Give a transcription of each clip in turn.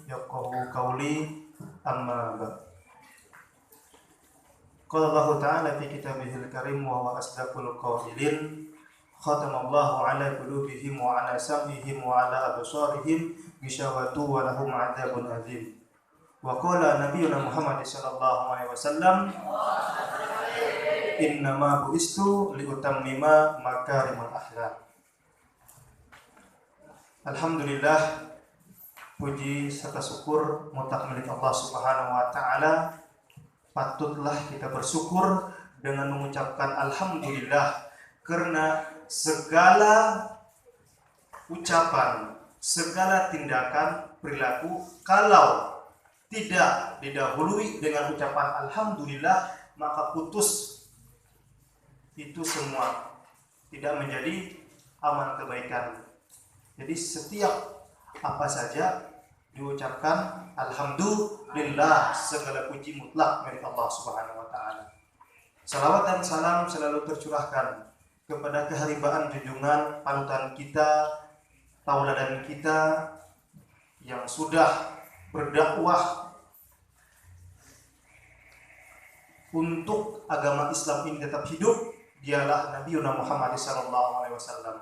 yafqahu qawli. Amma ba'd. Qala Allah Ta'ala fi kitabihil karim wa huwa asdaqul qailin. Khatamallahu ala qulubihim wa ala sam'ihim wa ala absarihim ghishawatu wa lahum 'adzabun adzim. Wa qala nabiyyuna Muhammad sallallahu alaihi wasallam, innama bu'istu liutammima makarimal akhlaq. Alhamdulillah, puji serta syukur mutlak milik Allah Subhanahu wa taala. Patutlah kita bersyukur dengan mengucapkan alhamdulillah karena segala ucapan, segala tindakan, perilaku kalau tidak didahului dengan ucapan alhamdulillah, maka putus itu semua, tidak menjadi amal kebaikan. Jadi setiap apa saja diucapkan alhamdulillah, segala puji mutlak milik Allah Subhanahu wa taala. Salawat dan salam selalu tercurahkan kepada keharibaan junjungan panutan kita, tauladan kita yang sudah berdakwah untuk agama Islam ini tetap hidup. Dialah Nabi Muhammad sallallahu alaihi wasallam.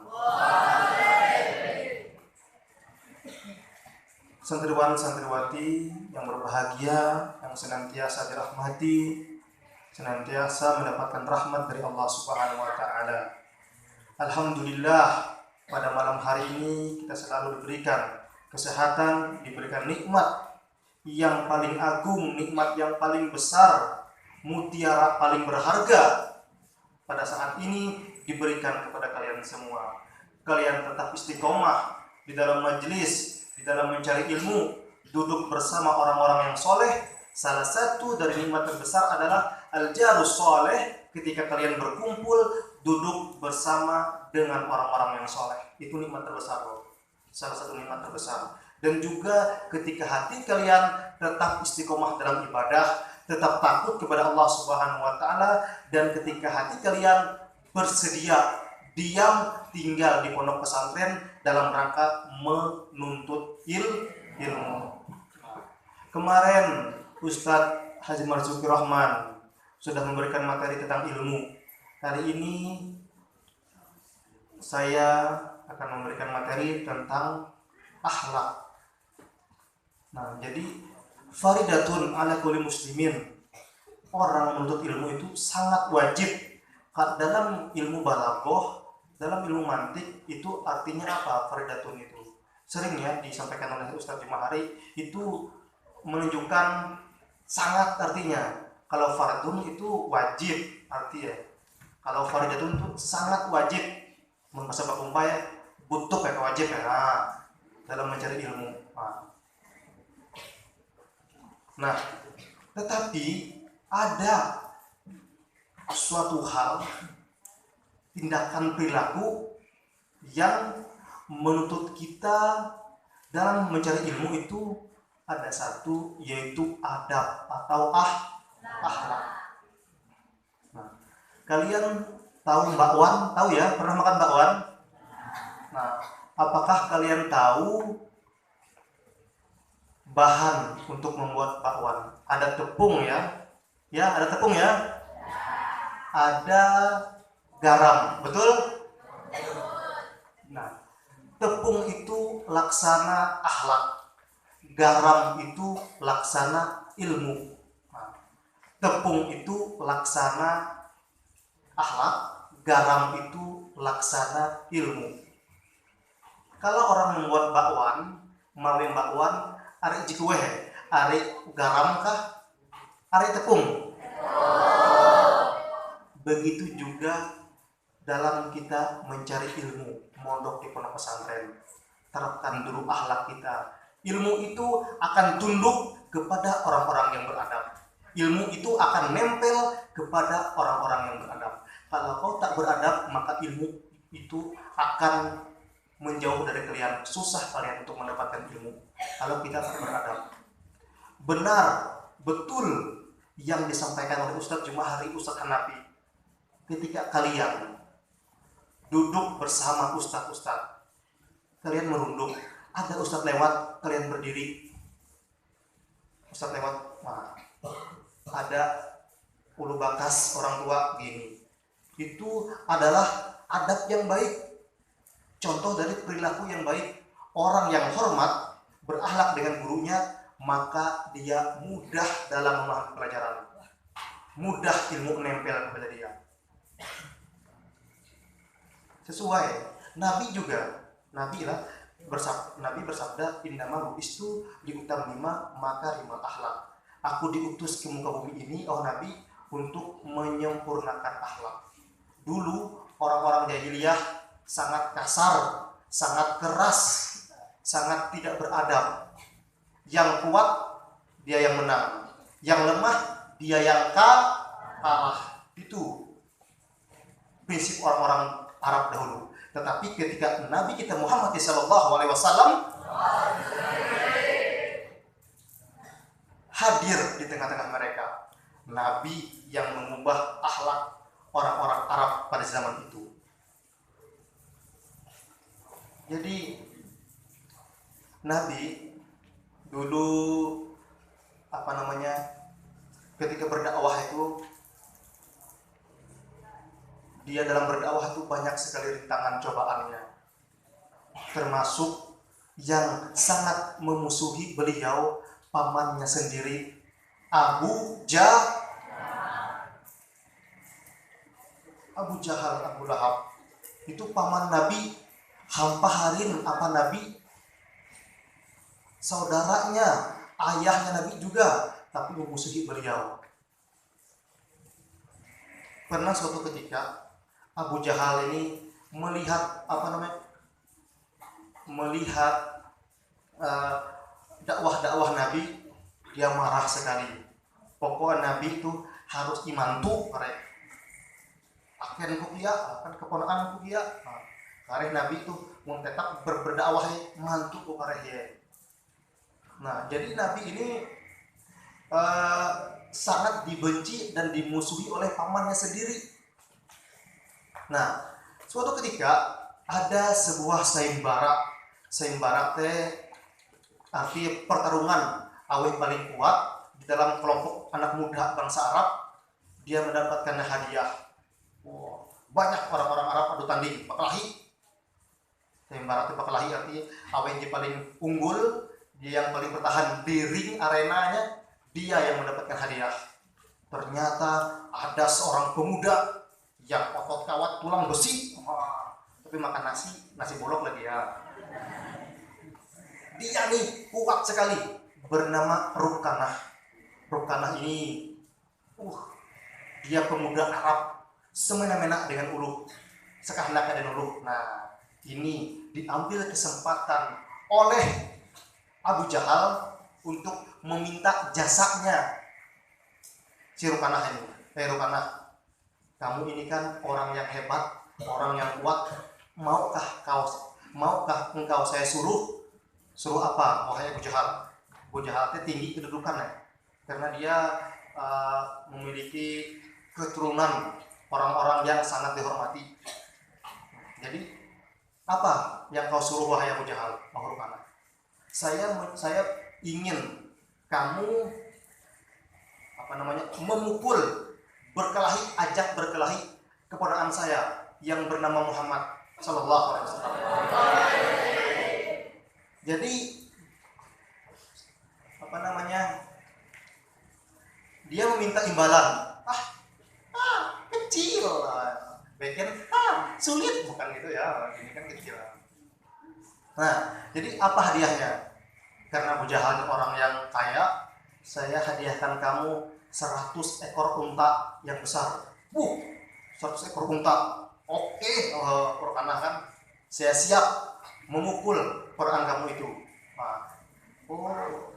Santriwan-santriwati yang berbahagia, yang senantiasa dirahmati, senantiasa mendapatkan rahmat dari Allah Subhanahu wa taala. Alhamdulillah, pada malam hari ini kita selalu diberikan kesehatan, diberikan nikmat yang paling agung, nikmat yang paling besar, mutiara paling berharga pada saat ini diberikan kepada kalian semua. Kalian tetap istiqomah di dalam majelis, di dalam mencari ilmu, duduk bersama orang-orang yang soleh. Salah satu dari nikmat terbesar adalah al-jarus soleh. Ketika kalian berkumpul, duduk bersama dengan orang-orang yang soleh, itu nikmat terbesar loh. Salah satu nikmat terbesar. Dan juga ketika hati kalian tetap istiqomah dalam ibadah, tetap takut kepada Allah Subhanahu wa taala, dan ketika hati kalian bersedia diam tinggal di pondok pesantren dalam rangka menuntut ilmu. Kemarin Ustadz Haji Marzuki Rahman sudah memberikan materi tentang ilmu. Hari ini saya akan memberikan materi tentang akhlak. Nah, jadi faridatun ala kulli muslimin, orang menuntut ilmu itu sangat wajib. Dalam ilmu balaghah, dalam ilmu mantik, itu artinya apa? Faridatun itu sering ya disampaikan oleh Ustadz Jumahari, itu menunjukkan sangat artinya. Kalau fardun itu wajib artinya. Kalau faridatun itu sangat wajib. Bahasa bakumpa ya, butuh ya, wajib ya. Dalam mencari ilmu. Nah, tetapi ada suatu hal, tindakan perilaku yang menuntut kita dalam mencari ilmu itu ada satu, yaitu adab atau akhlak. Nah, kalian tahu bakwan? Tahu ya? Pernah makan bakwan? Nah, apakah kalian tahu bahan untuk membuat bakwan? Ada tepung ya? Ya, ada tepung ya? Ada garam, betul? Nah, tepung itu laksana akhlak, garam itu laksana ilmu. Nah, tepung itu laksana akhlak, garam itu laksana ilmu. Kalau orang membuat bakwan, mawe bakwan, arek jikuwe, arek garam kah? Arek tepung. Begitu juga dalam kita mencari ilmu, mondok di pondok pesantren, terapkan dulu akhlak kita. Ilmu itu akan tunduk kepada orang-orang yang beradab. Ilmu itu akan nempel kepada orang-orang yang beradab. Kalau kau tak beradab, maka ilmu itu akan menjauh dari kalian. Susah kalian untuk mendapatkan ilmu kalau kita tak beradab. Benar, betul yang disampaikan oleh Ustadz Jumahari, Ustadz Hanafi. Ketika kalian duduk bersama ustadz-ustadz, kalian merunduk, ada ustadz lewat, kalian berdiri, Ustaz lewat, nah, ada ulu bakas orang tua gini. Itu adalah adab yang baik, contoh dari perilaku yang baik. Orang yang hormat, berakhlak dengan gurunya, maka dia mudah dalam memahami pelajaran, mudah ilmu menempel kepada dia. Sesuai Nabi juga, Nabi bersabda, innama bu'istu liutammima makarimal akhlak. Aku diutus ke muka bumi ini, oh Nabi, untuk menyempurnakan akhlak. Dulu orang-orang jahiliyah sangat kasar, sangat keras, sangat tidak beradab. Yang kuat dia yang menang, yang lemah dia yang kalah. Itu prinsip orang-orang Arab dahulu. Tetapi ketika Nabi kita Muhammad SAW hadir di tengah-tengah mereka, Nabi yang mengubah akhlak orang-orang Arab pada zaman itu. Jadi Nabi dulu ketika berdakwah itu, dia dalam berdakwah itu banyak sekali rintangan cobaannya, termasuk yang sangat memusuhi beliau pamannya sendiri, Abu Jahal, Abu Lahab. Itu paman Nabi, hamparin apa Nabi, saudaranya, ayahnya Nabi juga, tapi memusuhi beliau. Pernah suatu ketika Abu Jahal ini melihat dakwah Nabi, dia marah sekali. Pokoknya Nabi itu harus imantu karek. Akan kukia, akan keponakan kukia. Karek Nabi itu mun tetap berdakwah mantu ku karek ya. Nah, jadi Nabi ini sangat dibenci dan dimusuhi oleh pamannya sendiri. Nah, suatu ketika ada sebuah sayembara teh arti pertarungan awet paling kuat di dalam kelompok anak muda bangsa Arab. Dia mendapatkan hadiah. Banyak orang-orang Arab adu tanding pakelahi. Sayembara teh pakelahi arti awet yang paling unggul, dia yang paling bertahan di ring arenanya, dia yang mendapatkan hadiah. Ternyata ada seorang pemuda yang otot kawat tulang besi, tapi makan nasi bolok lagi ya. Dia nih kuat sekali, bernama Rukanah. Rukanah ini, dia pemuda Arab, semena-mena dengan uluh, sekahendak dan uluh. Nah, ini diambil kesempatan oleh Abu Jahal untuk meminta jasanya si Rukanah ini. Rukanah, kamu ini kan orang yang hebat, orang yang kuat. Maukah engkau saya suruh apa? Wahai Abu Jahal. Abu Jahal itu tinggi kedudukannya karena dia memiliki keturunan orang-orang yang sangat dihormati. Jadi apa yang kau suruh wahai Abu Jahal? Rukanah, saya ingin kamu memukul, ajak berkelahi keponakan saya yang bernama Muhammad sallallahu alaihi wasallam. Jadi dia meminta imbalan. Kecil. Bikin sulit, bukan gitu ya. Ini kan kecil. Nah, jadi apa hadiahnya? Karena Abu Jahal orang yang kaya, saya hadiahkan kamu 100 ekor unta yang besar. 100 ekor unta. Oke, Rukanah kan, saya siap memukul Quran kamu itu.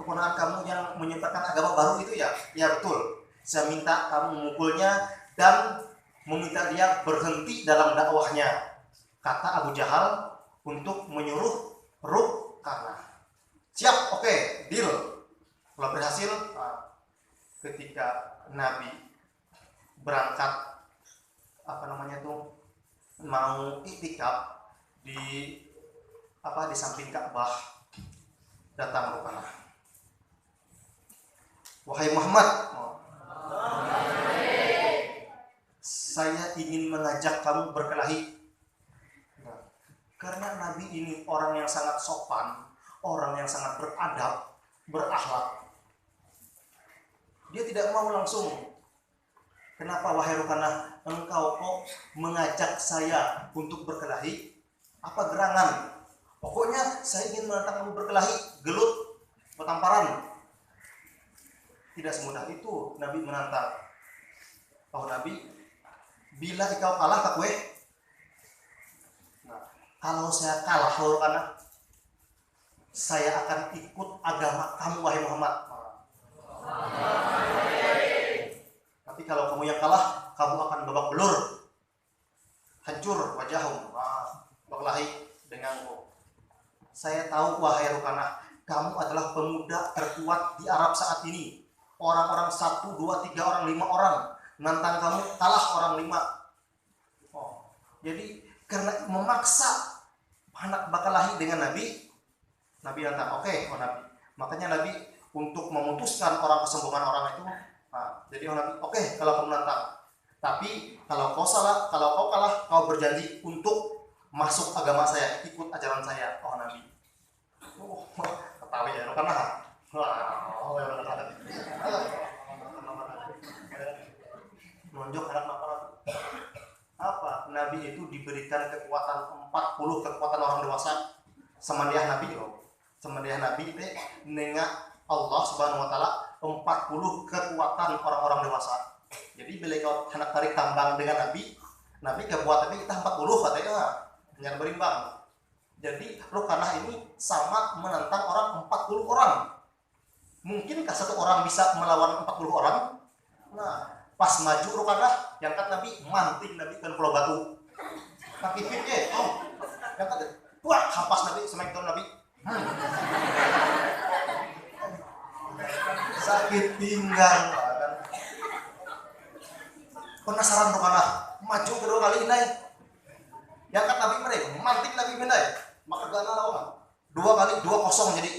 Keponakan kamu yang menyebarkan agama baru itu ya? Ya betul. Saya minta kamu memukulnya dan meminta dia berhenti dalam dakwahnya, kata Abu Jahal untuk menyuruh Rukanah. Siap, oke, deal. Kalau berhasil, ketika Nabi berangkat mau iktikaf di samping Ka'bah, datang Rukanah. Wahai Muhammad, saya ingin mengajak kamu berkelahi. Karena Nabi ini orang yang sangat sopan, orang yang sangat beradab, berakhlak. Dia tidak mau langsung. Kenapa wahai Rukanah, engkau kok mengajak saya untuk berkelahi? Apa gerangan? Pokoknya saya ingin menantang kamu berkelahi, gelut, bertamparan. Tidak semudah itu Nabi menantang. Oh Nabi, bila engkau kalah ke kue? Nah, kalau saya kalah, karena saya akan ikut agama kamu wahai Muhammad. Tapi kalau kamu yang kalah, kamu akan babak belur, hancur wajahmu, berkelahi denganku. Saya tahu wahai Rukanah, kamu adalah pemuda terkuat di Arab saat ini. Orang-orang 1, 2, 3 orang, 5 orang nantang kamu, kalah orang 5. Jadi karena memaksa hendak berkelahi dengan Nabi nantang. Oke, Nabi. Makanya Nabi untuk memutuskan orang kesombongan orang itu, jadi Nabi, oke, kalau kamu nantang. Tapi kalau kau kalah, kau berjanji untuk masuk agama saya, ikut ajaran saya. Oh Nabi. Ketahui ya, karena menunjuk anak apa? Nabi itu diberikan kekuatan 40 kekuatan orang dewasa. Semendiah Nabi itu nengak Allah Subhanahu wa taala 40 kekuatan orang-orang dewasa. Jadi bila kau hendak tarik tambang dengan Nabi kebuat tapi kita 40 katanya hanya berimbang. Jadi Rukanah ini sama menantang orang 40 orang. Mungkinkah satu orang bisa melawan 40 orang? Nah, pas maju Rukanah, yang kan Nabi manting Nabi kan pulau batu. Kaki pitnya, yang kan wah, hampas Nabi, semakin Nabi. Sakit pinggang. Penasaran Rukanah, maju kedua kali ini. Yang kan Nabi mereka, manting Nabi benda. Maka gana lawan. 2 kali 2-0 jadi.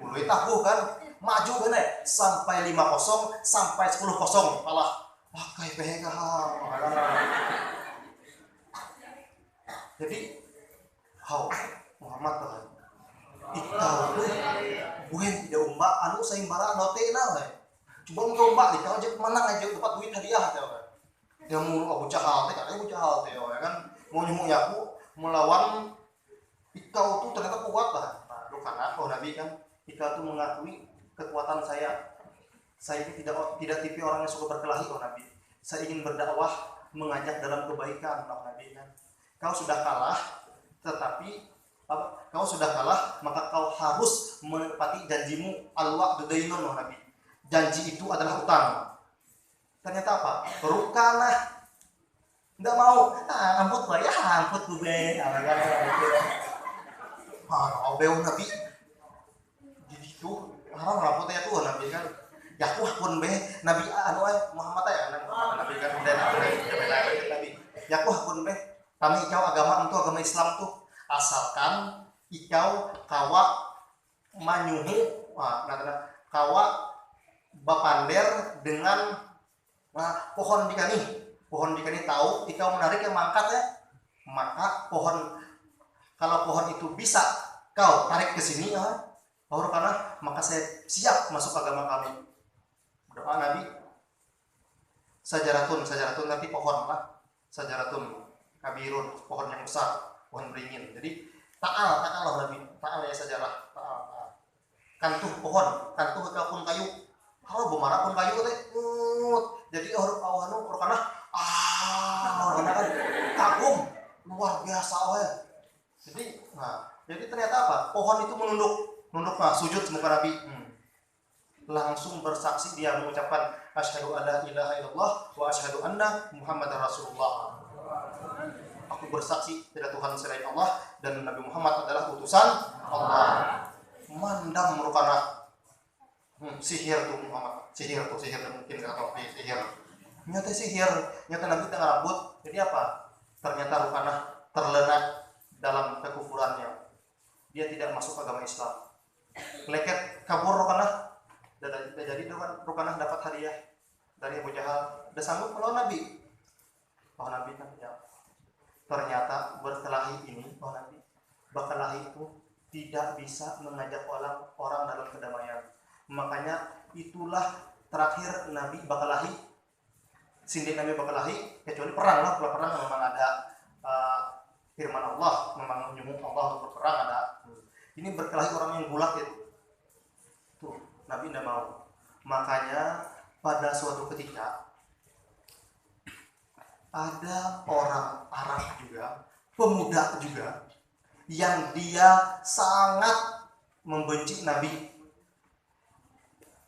Mulai tahu kan, maju benda sampai 5-0 sampai 10-0 kalah. Wah, kayak pegang. Jadi, Muhammad tuh. Ikau tuh bukan tidak umbak anu saimbara note na. Coba engkau umbak ikau aja menang aja dapat duit hadiah teh. Dia mau Abu Jahal teh katanya Abu Jahal teh ya kan mau nyumu aku melawan ikau tuh ternyata kuat lah. Nah, Rukanah Nabi kan ikau tuh mengakui kekuatan saya. Saya ini tidak tipe orang yang suka berkelahi Nabi. Saya ingin berdakwah mengajak dalam kebaikan Nabi kan. Kau sudah kalah maka kau harus menepati janjimu al-wa'du dainun Nabi. Janji itu adalah utang. Ternyata apa? Rukanah enggak mau. Amput lah ya, amput gue. Nabi. Jadi itu haram rapotnya tuh Nabi kan. Ya pun Nabi Muhammad ya Nabi kan Nabi. Ya pun kami ikau agama untuk agama Islam tuh asalkan ikau kawa manyuhu kawa bapander dengan pohon dikani tahu ikau menarik yang mangkat ya, maka kalau pohon itu bisa kau tarik ke sini karena maka saya siap masuk agama kami. Doa Nabi sajaratun nanti pohon lah, sajaratun kabirun, pohon yang besar, pohon beringin. Jadi ta'al Nabi, ta'al ya sajarah, ta'al. Kantuh pohon, kantuh pun kayu. Kalau bumara pun kayu teh. Jadi karena kan kagum luar biasa Jadi ternyata apa? Pohon itu menunduk sujud semuka Nabi. Langsung bersaksi dia mengucapkan asyhadu alla ilaha illallah wa asyhadu anna Muhammadar Rasulullah. Aku bersaksi tidak Tuhan selain Allah dan Nabi Muhammad adalah utusan Allah. Mandam Rukanah. Sihir tuh Muhammad. Sihir mungkin atau sihir. Nyata Nabi tengah rambut. Jadi apa? Ternyata Rukanah terlena dalam kekufurannya. Dia tidak masuk agama Islam. Leket kabur Rukanah. Dan jadi itu kan Rukanah dapat hadiah dari Abu Jahal, udah sanggup melawan Nabi. Oh Nabi kan ya. Ternyata berkelahi ini, oh Nabi, berkelahi itu tidak bisa mengajak orang dalam kedamaian. Makanya itulah terakhir Nabi berkelahi, sindik Nabi berkelahi, kecuali perang lah. Kalau perang memang ada firman Allah, memang menyuruh Allah untuk berperang ada. Ini berkelahi orang yang bulat itu. Tuh, Nabi tidak mau. Makanya pada suatu ketika ada orang Arab juga, pemuda juga, yang dia sangat membenci Nabi,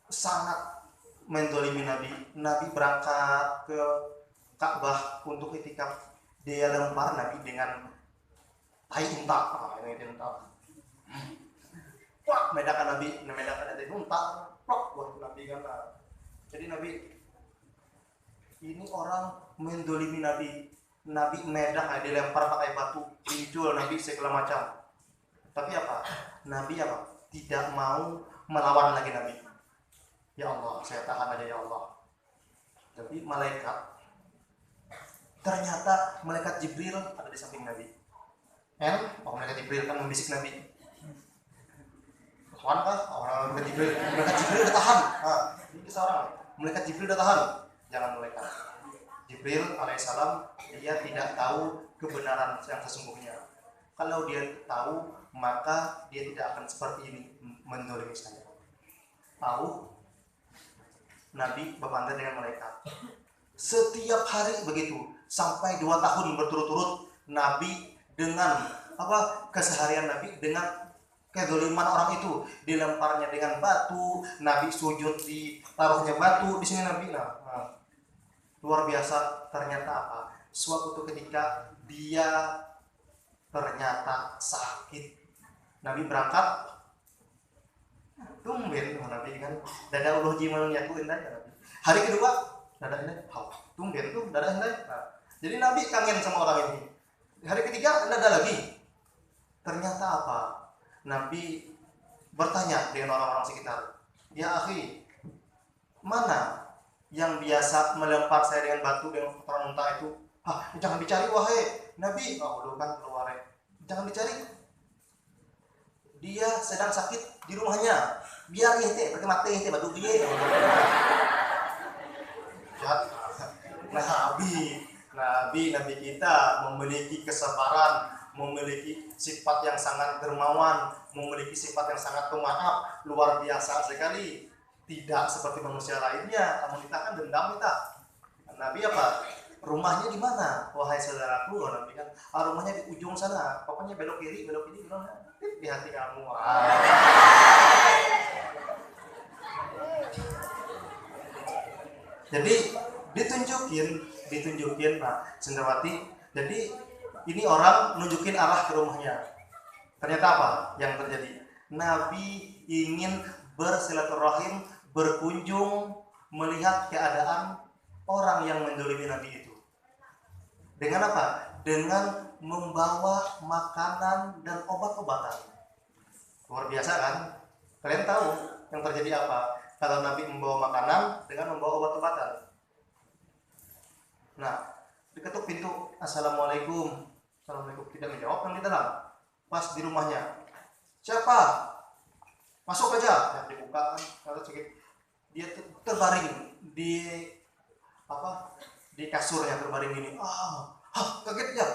sangat mendolimi Nabi. Nabi berangkat ke Ka'bah untuk itikaf, dia lempar Nabi dengan tai unta. Ini unta. Wah, medakan Nabi unta. Wah, buat Nabi kan. Jadi Nabi ini orang mendolimi Nabi. Nabi medak, dilempar pakai batu, muncul Nabi segala macam. Tapi apa? Nabi apa? Tidak mau melawan lagi Nabi. Ya Allah, saya tahan aja ya Allah. Tapi ternyata malaikat Jibril ada di samping Nabi. Malaikat Jibril kan membisik Nabi. Kawan kah? Malaikat Jibril udah tahan. Ini kisah orang. Malaikat Jibril udah tahan. Jangan malaikat Jibril alaihissalam, dia tidak tahu kebenaran yang sesungguhnya. Kalau dia tahu, maka dia tidak akan seperti ini mendolimi saya. Tahu, Nabi berpandang dengan malaikat. Setiap hari begitu, sampai 2 tahun berturut-turut Nabi dengan keseharian Nabi dengan kezaliman orang itu, dilemparnya dengan batu, Nabi sujud ditaruhnya batu di sini Nabi. Luar biasa. Ternyata apa? Suatu ketika dia ternyata sakit. Nabi berangkat, tumben Nabi kan, dada uluh jimalun yaku indah Nabi. Hari kedua dada indah, tumben tuh dada indah. Jadi Nabi kangen sama orang ini. Hari ketiga dada lagi. Ternyata apa? Nabi bertanya dengan orang-orang sekitar, ya akhi, mana yang biasa melempar saya dengan batu dengan kotoran unta itu? Jangan dicari wahai Nabi. Dulu kan keluar. Jangan dicari. Dia sedang sakit di rumahnya. Biar pakai mati batu biye. Nabi kita memiliki kesabaran, memiliki sifat yang sangat dermawan, memiliki sifat yang sangat pemaaf, luar biasa sekali. Tidak seperti manusia lainnya. Namun kita kan dendam kita. Nabi apa? Rumahnya di mana? Wahai saudaraku, Nabi kan, rumahnya di ujung sana. Pokoknya belok kiri, belok ini, di hati kamu. Jadi ditunjukin Sendrawati. Jadi ini orang nunjukin arah ke rumahnya. Ternyata apa yang terjadi? Nabi ingin bersilaturahim, berkunjung, melihat keadaan orang yang mendolimi Nabi itu. Dengan apa? Dengan membawa makanan dan obat-obatan. Luar biasa kan? Kalian tahu yang terjadi apa? Kalau Nabi membawa makanan dengan membawa obat-obatan. Nah, diketuk pintu, Assalamualaikum. Assalamualaikum, tidak menjawab yang di dalam. Pas di rumahnya, siapa? Masuk aja. Ya, dibuka kan, kalau sakit. Dia terbaring di kasurnya, terbaring gini. Kaget ya.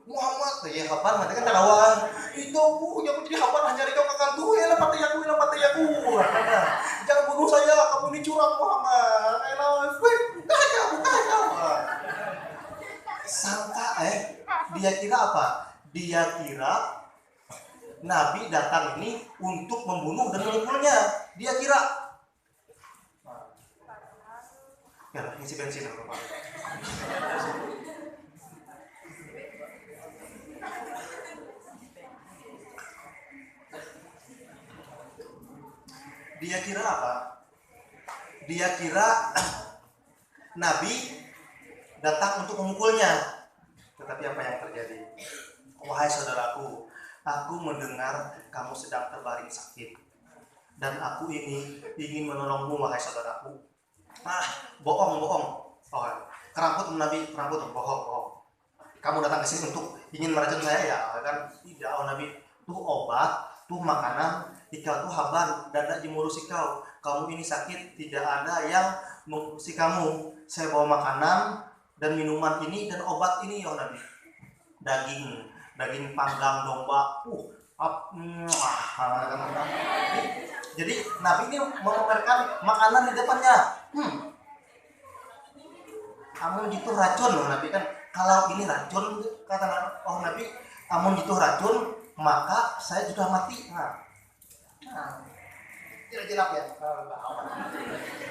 Muhammad, ya kapan? Nanti kan kawan. Itu yang menjadi kapan hanya kau akan tuh ya lepati aku. Jangan bunuh saya, kamu ini curang Muhammad. Buka aja. Sangka dia kira apa? Dia kira Nabi datang ini untuk membunuh dan memukulnya. Dia kira. Ya, ngisi bensin Pak. Dia kira apa? Dia kira Nabi datang untuk memukulnya. Tetapi apa yang terjadi? Wahai saudaraku, aku mendengar kamu sedang terbaring sakit. dan aku ini ingin menolongmu wahai saudaraku. Bohong. Oh, kerangkut Nabi, kerangkut, bohong. Kamu datang ke sini untuk ingin meracun saya ya kan? Tidak, oh Nabi, tuh obat, tuh makanan, ikau tuh haban, dada dimurusi kau. Kamu ini sakit, tidak ada yang mengurusi kamu. Saya bawa makanan dan minuman ini dan obat ini ya Nabi. Daging panggang domba. Jadi Nabi ini memamerkan makanan di depannya. Amun gitu racun loh Nabi kan. Kalau ini racun kata Nabi, amun gitu racun maka saya sudah mati. Jelap ya.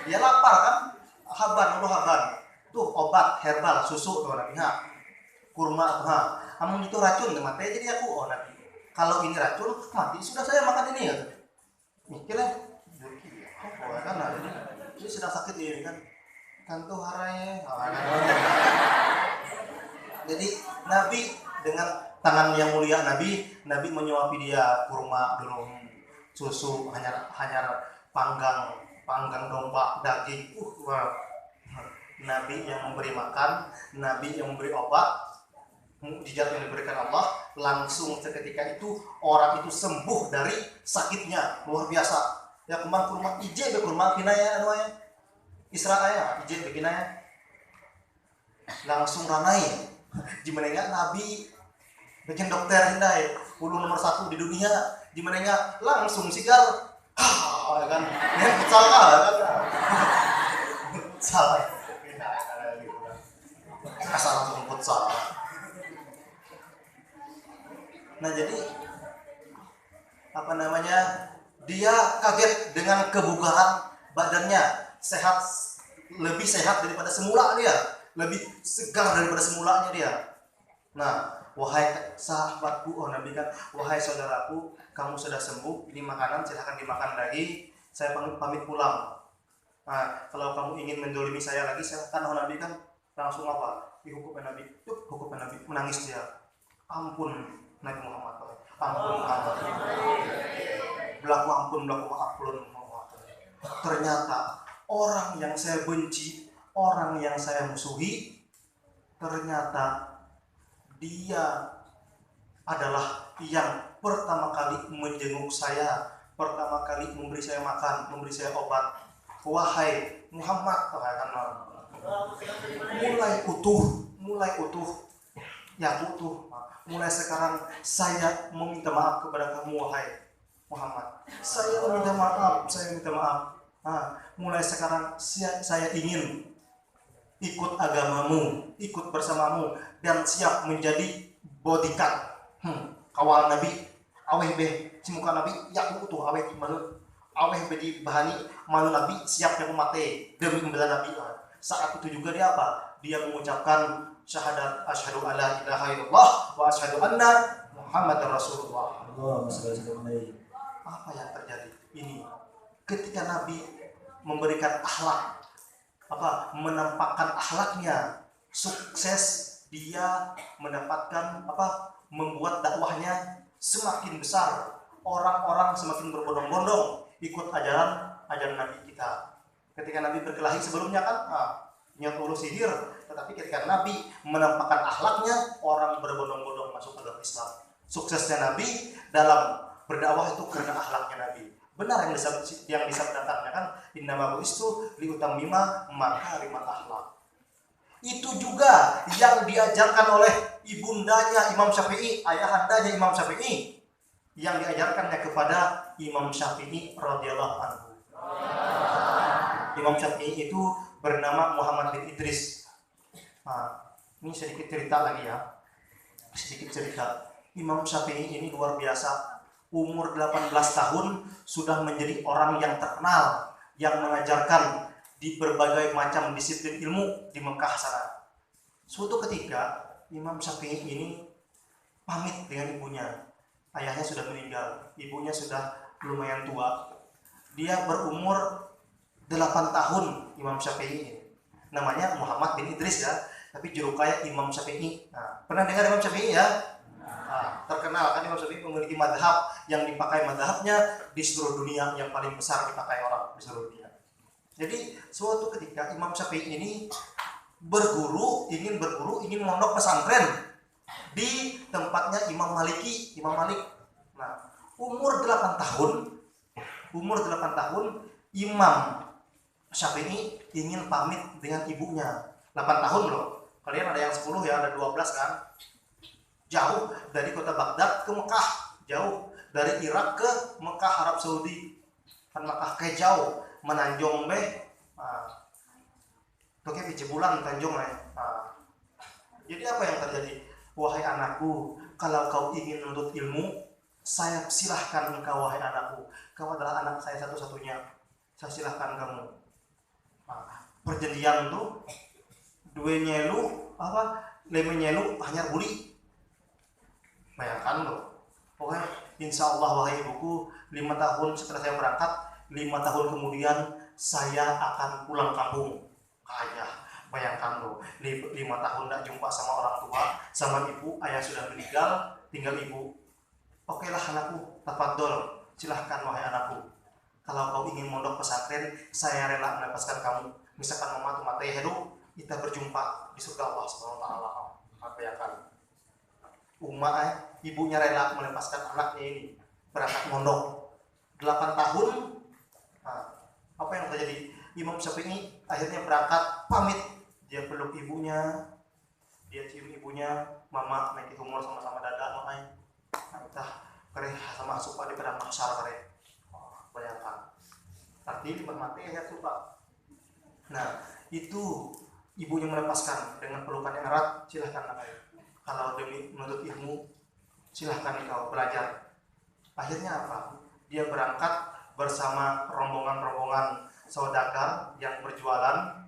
Dia lapar kan? Haban. Tuh obat herbal susu tuh Nabi. Kurma tuh. Amun itu racun mati jadi aku Nabi. Kalau ini racun mati sudah saya makan ini ya. Mikirnya kan ini sedang sakit ini kan tuh harai. Jadi Nabi dengan tangan yang mulia Nabi menyuapi dia kurma dulu, susu hanya panggang domba, daging. Nabi yang memberi makan, Nabi yang memberi obat, mukjizat yang diberikan Allah, langsung seketika itu orang itu sembuh dari sakitnya, luar biasa. Ya kemang kurma ije be kurma kinaya anu aya. Israel ije be kinaya. Langsung ranai. Gimana enggak Nabi bikin dokter hindai ulu nomor 1 di dunia, gimana enggak langsung sigal kan yang futsal kan futsal asal langsung futsal. Nah jadi dia kaget dengan kebugaran badannya, lebih sehat daripada semula dia, lebih segar daripada semulanya dia. Nah, wahai sahabatku, Nabi kan, wahai saudaraku, kamu sudah sembuh, ini makanan silahkan dimakan lagi, saya pamit pulang. Nah, kalau kamu ingin mendolimi saya lagi, silahkan. Nabi kan langsung dihukum Nabi, hukum Nabi, menangis dia. Ampun Nabi Muhammad, ampun Muhammad. Berlaku maaf. Ternyata orang yang saya benci, orang yang saya musuhi, ternyata dia adalah yang pertama kali menjenguk saya, pertama kali memberi saya makan, memberi saya obat. Wahai Muhammad, mulai utuh, mulai sekarang saya meminta maaf kepada kamu wahai Muhammad. Saya minta maaf. Mulai sekarang saya ingin ikut agamamu, ikut bersamamu, dan siap menjadi bodyguard, kawal Nabi. Aweh be cimuka Nabi, ya utuh aweh malu, aweh be di bahani malu Nabi siap yang mati demi membela Nabi. Saat itu juga dia Dia mengucapkan syahadat asyhadu alla ilaha illallah wa asyhadu anna Muhammadar Rasulullah. Apa yang terjadi? Ini ketika Nabi memberikan akhlak, menampakkan akhlaknya, sukses dia mendapatkan membuat dakwahnya semakin besar. Orang-orang semakin berbondong-bondong ikut ajaran Nabi kita. Ketika Nabi berkelahi sebelumnya kan niat urus sihir, tetapi ketika Nabi menampakkan akhlaknya, orang berbondong-bondong masuk ke dalam Islam. Suksesnya Nabi dalam berdakwah itu karena akhlaknya Nabi. Benar yang disabdakannya kan, innama bu'istu liutammima makarimal akhlak. Itu juga yang diajarkan oleh ibundanya Imam Syafi'i, ayahandanya Imam Syafi'i, yang diajarkannya kepada Imam Syafi'i radhiyallahu anhu. Imam Syafi'i itu bernama Muhammad bin Idris. Ini sedikit cerita lagi ya. Imam Syafi'i ini luar biasa. Umur 18 tahun sudah menjadi orang yang terkenal, yang mengajarkan di berbagai macam disiplin ilmu di Mekah sana. Suatu ketika Imam Syafi'i ini pamit dengan ibunya. Ayahnya sudah meninggal, ibunya sudah lumayan tua. Dia berumur 8 tahun Imam Syafi'i. Namanya Muhammad bin Idris ya, tapi julukannya Imam Syafi'i. Pernah dengar Imam Syafi'i ya? terkenal kan Imam Syafi'i memiliki madhab yang dipakai madhabnya di seluruh dunia, yang paling besar dipakai orang di seluruh dunia. Jadi suatu ketika Imam Syafi'i ini ingin mondok pesantren di tempatnya Imam Malik. Nah, umur 8 tahun Imam Syafi'i ingin pamit dengan ibunya. 8 tahun loh. Kalian ada yang 10 ya, ada 12 kan? Jauh dari kota Baghdad ke Mekah, jauh dari Irak ke Mekah Arab Saudi. Kan Mekah ke jauh, menanjung Oke, bulan tanjung Jadi apa yang terjadi? Wahai anakku, kalau kau ingin menuntut ilmu, saya silahkan engkau, wahai anakku. Kau adalah anak saya satu-satunya. Saya silahkan kamu. Perjanjian tuh dua nyelu leme nyelu hanya buli. Bayangkan loh. Pokoknya insya Allah wahai ibuku, 5 tahun setelah saya berangkat, 5 tahun kemudian saya akan pulang kampung. Kaya. Bayangkan loh, 5 tahun tidak jumpa sama orang tua, sama ibu, ayah sudah meninggal, tinggal ibu. Oke lah anakku, tafadhol, silahkan wahai anakku. Kalau kau ingin mondok pesantren, saya rela melepaskan kamu. Misalkan mama tuh mati heru, kita berjumpa di surga Allah SWT. Bayangkan, ibunya rela melepaskan anaknya ini berangkat mondok 8 tahun. Apa yang terjadi? Imam Syafi'i akhirnya berangkat pamit. Dia peluk ibunya, dia cium ibunya, mama naik umur sama-sama dada, makanya entah kere sama supa di padang mahsyar kere. Bayangkan, arti mati ya supa. Nah itu ibunya melepaskan dengan pelukan yang erat. Silahkan anaknya, kalau demi menuntut ilmu, silahkan kau belajar. Akhirnya apa? Dia berangkat bersama rombongan-rombongan saudagar yang berjualan.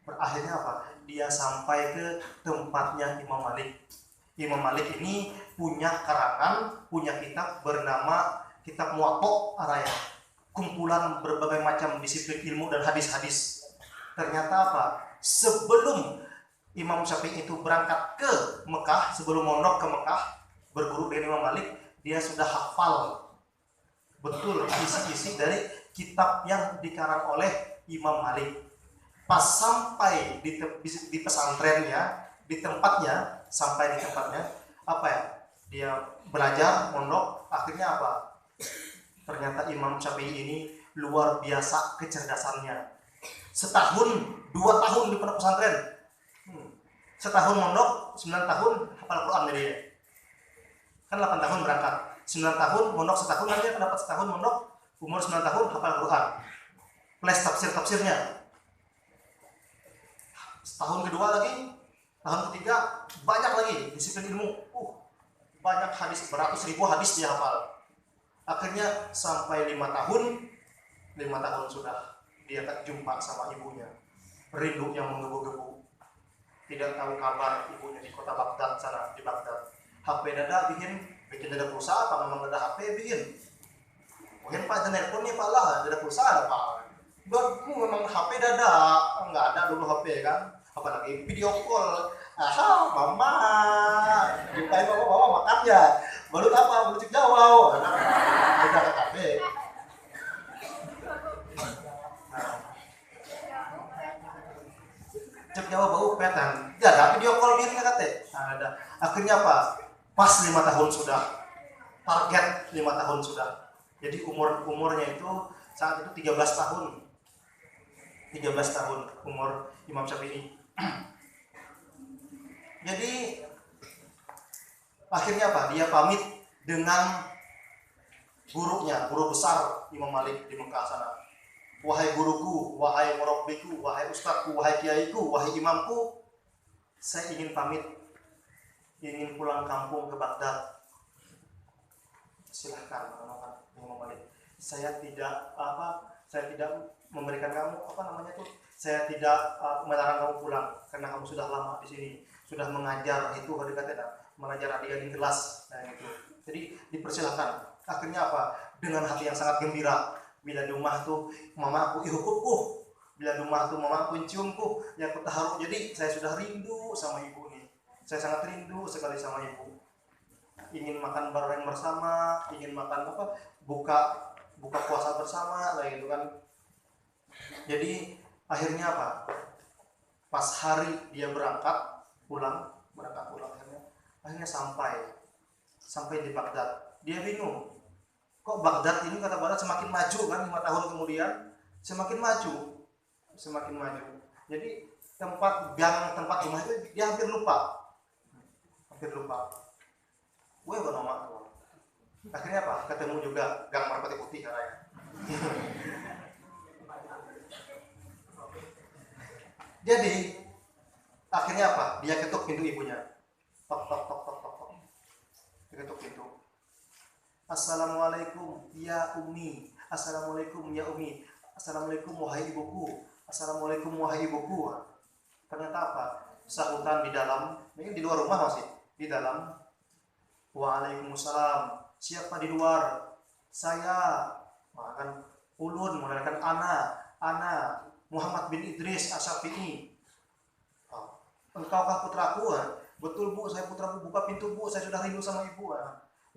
Akhirnya apa? Dia sampai ke tempatnya Imam Malik. Imam Malik ini punya karangan, punya kitab bernama Kitab Muwatta Araya. Kumpulan berbagai macam disiplin ilmu dan hadis-hadis. Ternyata apa? Sebelum Imam Syafi'i itu berangkat ke Mekah, sebelum mondok ke Mekah, berguru dengan Imam Malik, dia sudah hafal betul isi-isi dari kitab yang dikarang oleh Imam Malik. Pas sampai di pesantrennya, di tempatnya, apa ya? Dia belajar, mondok, akhirnya apa? Ternyata Imam Syafi'i ini luar biasa kecerdasannya. Setahun, 2 tahun di pondok pesantren. Setahun mondok, 9 tahun hafal Quran dari dia. Kan 8 tahun berangkat. 9 tahun mondok setahun, nanti akan dapat setahun mondok, umur 9 tahun hafal Quran. Plus tafsirnya. Tahun kedua lagi, tahun ketiga banyak lagi disiplin ilmu. Banyak hadis, beratus ribu hadis dia hafal. Akhirnya sampai 5 tahun sudah dia tak jumpa sama ibunya. Rindu yang menggebu-gebu. Tidak tahu kabar ibunya di kota Baghdad sana, di Baghdad. HP dada bikin dada pulsa apa memang dada HP bikin. Mungkin Pak telepon nih Pak lah, dada pulsa ada Pak. Baru memang HP dada, enggak ada dulu HP kan. Apalagi video call. Mama. Jumpain mama makan ya. Baru apa? Baru cek Jawa. Udah ke kafe. Cek Jawa bau petan. Ya, ada video call biar kate. Ada. Akhirnya apa? Pas 5 tahun sudah. Target 5 tahun sudah. Jadi umurnya itu saat itu 13 tahun. 13 tahun umur Imam Syafi'i. Jadi akhirnya apa? Dia pamit dengan gurunya, guru besar Imam Malik di Mekah sana. Wahai guruku, wahai murabbiku, wahai ustadku, wahai kiaiku, wahai imamku, saya ingin pamit, ingin pulang kampung ke Baghdad. Silahkan Imam Malik. Saya tidak memberikan kamu saya tidak melarang kamu pulang karena kamu sudah lama di sini, sudah mengajar itu mengajar adik-adik kelas. Nah itu. Jadi dipersilahkan. Akhirnya apa? Dengan hati yang sangat gembira. Bila di rumah tuh mama aku ihukupku, bila di rumah tuh mama aku ciumku, yang aku taruh. Jadi saya sudah rindu sama ibu nih. Saya sangat rindu sekali sama ibu. ingin makan bareng bersama, ingin makan apa, buka buka puasa bersama kayak gitu kan. Jadi akhirnya apa, pas hari dia berangkat pulang akhirnya sampai di Baghdad. Dia bingung, kok Baghdad ini kata Barat semakin maju kan, 5 tahun kemudian semakin maju. Jadi tempat rumah itu dia hampir lupa. Gue nama tuh. Akhirnya apa? Ketemu juga gang merpati putih katanya. Jadi akhirnya apa? Dia ketuk pintu ibunya. Tok tok tok tok tok. Dia ketuk pintu. Assalamualaikum ya Umi. Assalamualaikum ya Umi. Assalamualaikum wahai ibuku. Assalamualaikum wahai ibuku. Ternyata apa? Sahutan di dalam, ini di luar rumah masih. Di dalam. Waalaikumsalam. Siapa di luar? Saya. Makan ulun menggunakan ana Muhammad bin Idris Asy-Syafi'i. Engkaukah putraku? Betul Bu, saya putramu. Buka pintu Bu, saya sudah rindu sama ibu.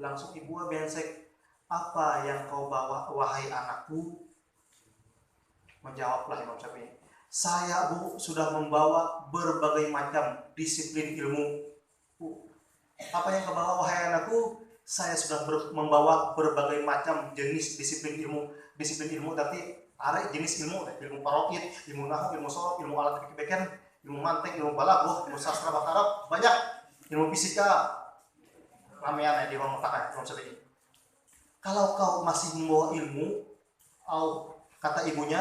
Langsung ibu bensek. Apa yang kau bawa wahai anakku? Menjawablah Imam Syafi'i. Saya Bu sudah membawa berbagai macam disiplin ilmu. Apa yang kau bawa wahai anakku? Saya sudah membawa berbagai macam jenis disiplin ilmu, tapi ada jenis ilmu faraid, ilmu nahwu, ilmu sorof, ilmu alat fikih, ilmu mantik, ilmu balaghah, ilmu sastra bahasa Arab, banyak, ilmu fisika, ramean di ruang otak Imam Syafi'i. Kalau kau masih membawa ilmu, kata ibunya,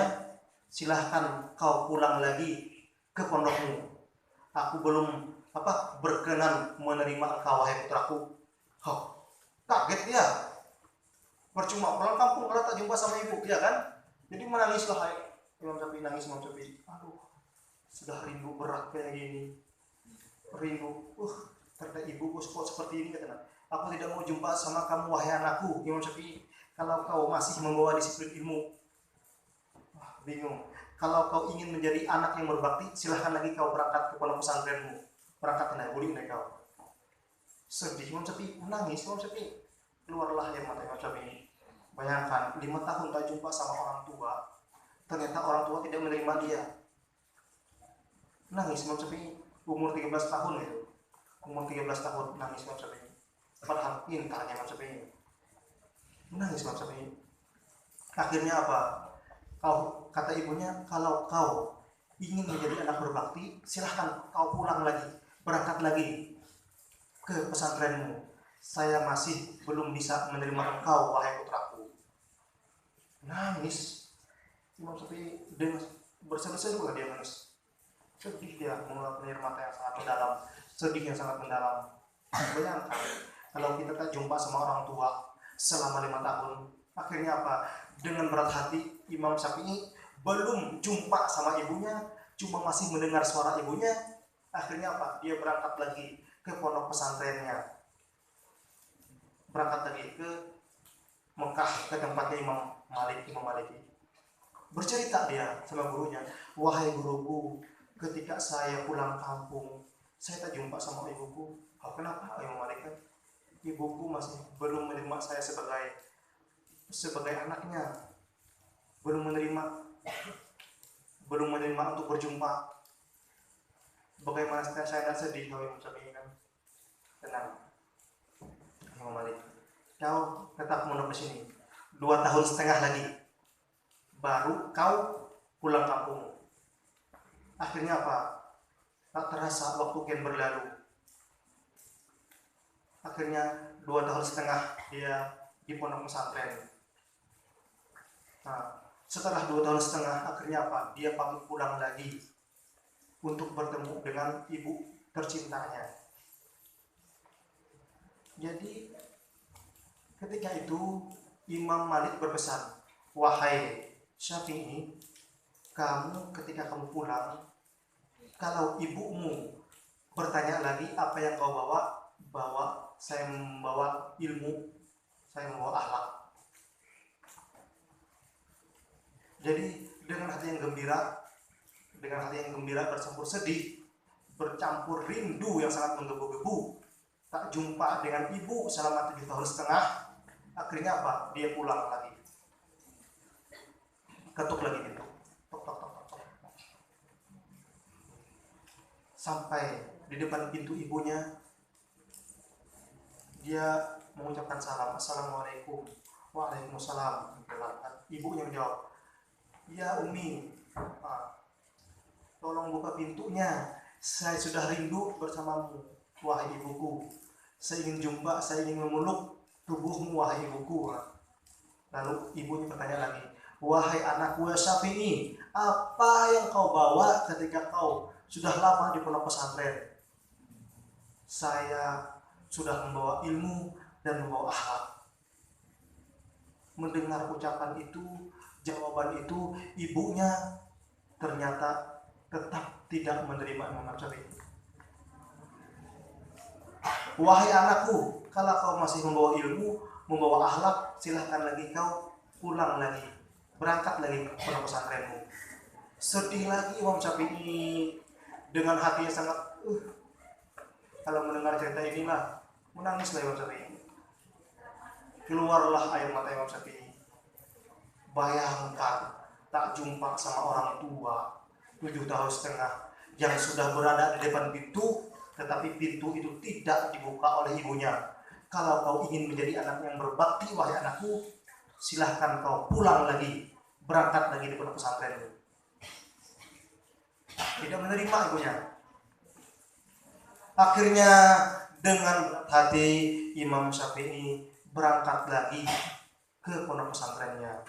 silahkan kau pulang lagi ke pondokmu. Aku belum berkenan menerima engkau wahai putraku. Kaget dia. Percuma pulang kampung kalau tak jumpa sama ibu, ya kan? Jadi menangislah Imam Syafi'i, Imam Syafi'i. Aduh, sudah rindu berat kayak gini. Rindu. Ternyata ibuku kok seperti ini katanya. Aku tidak mau jumpa sama kamu wahai anakku, Imam Syafi'i. Kalau kau masih membawa disiplin ilmu. Bingung. Kalau kau ingin menjadi anak yang berbakti, silahkan lagi kau berangkat ke pondok pesantrenmu. Berangkat naik boleh naik kau. Sedih Imam Syafi'i, menangis Imam Syafi'i. Keluarlah air mata Imam Syafi'i. Bayangkan 5 tahun tak jumpa sama orang tua, ternyata orang tua tidak menerima dia. Nangis Imam Syafi'i. Umur 13 tahun itu. Umur 13 tahun nangis Imam Syafi'i. Padahal pintarnya Imam Syafi'i. Nangis Imam Syafi'i. Akhirnya apa? Kata ibunya, kalau kau ingin menjadi anak berbakti, silahkan kau pulang lagi, berangkat lagi ke pesantrenmu. Saya masih belum bisa menerima engkau wahai putraku. Nangis Imam Syafi'i, dia berseru-seru dia nangis. Sedih dia, mengeluarkan air mata yang sangat mendalam, sedih yang sangat mendalam. Bayangkan kalau kita tak jumpa sama orang tua selama 5 tahun, akhirnya apa? Dengan berat hati Imam Syafi'i belum jumpa sama ibunya, cuma masih mendengar suara ibunya. Akhirnya apa? Dia berangkat lagi ke pondok pesantrennya, berangkat lagi ke Mekah, ke tempatnya Imam Maliki. Bercerita dia sama gurunya, wahai guruku, ketika saya pulang kampung, saya tak jumpa sama ibuku. Kenapa Imam Malik? Ibuku masih belum menerima saya sebagai anaknya, belum menerima untuk berjumpa. Bagaimana saya tidak sedih kalau Imam Syafi'i kan? Tenang Imam Malik, kau tetap mondok di sini 2,5 tahun lagi, baru kau pulang kampung. Akhirnya apa? Tak terasa waktu kian berlalu. Akhirnya 2,5 tahun dia di pondok pesantren. Nah, setelah 2,5 tahun akhirnya apa? Dia pamit pulang lagi untuk bertemu dengan ibu tercintanya. Jadi ketika itu Imam Malik berpesan, wahai Syafi'i, kamu ketika kamu pulang, kalau ibumu bertanya lagi apa yang kau bawa, saya membawa ilmu, saya membawa akhlak. Jadi dengan hati yang gembira bercampur sedih, bercampur rindu yang sangat menggebu-gebu, tak jumpa dengan ibu selama 7 tahun setengah. Akhirnya apa? Dia pulang lagi. Ketuk lagi pintu. Tok, tok, tok, tok, tok. Sampai di depan pintu ibunya, dia mengucapkan salam, Assalamualaikum. Waalaikumsalam. Ibunya menjawab, ya Umi, tolong buka pintunya. Saya sudah rindu bersamamu, wahai ibuku. Saya ingin jumpa, saya ingin memeluk tubuhmu, wahai ibuku. Lalu ibunya bertanya lagi, wahai anakku ya Syafi'i, apa yang kau bawa ketika kau sudah lama di pondok pesantren? Saya sudah membawa ilmu dan membawa akhlak. Mendengar ucapan itu, jawaban itu, ibunya ternyata tetap tidak menerima Imam Syafi'i. Wahai anakku, kalau kau masih membawa ilmu, membawa akhlak, silahkan lagi kau pulang lagi, berangkat lagi ke pondok pesantrenmu. Sedih lagi Imam Syafi'i dengan hatinya sangat kalau mendengar cerita inilah menangislah Imam Syafi'i. Keluarlah air mata Imam Syafi'i. Bayangkan tak jumpa sama orang tua 7 tahun setengah yang sudah berada di depan pintu, tetapi pintu itu tidak dibuka oleh ibunya. Kalau kau ingin menjadi anak yang berbakti, wahai anakku, silahkan kau pulang lagi, berangkat lagi di pondok pesantren. Tidak menerima ibunya. Akhirnya dengan hati Imam Syafi'i berangkat lagi ke pondok pesantrennya.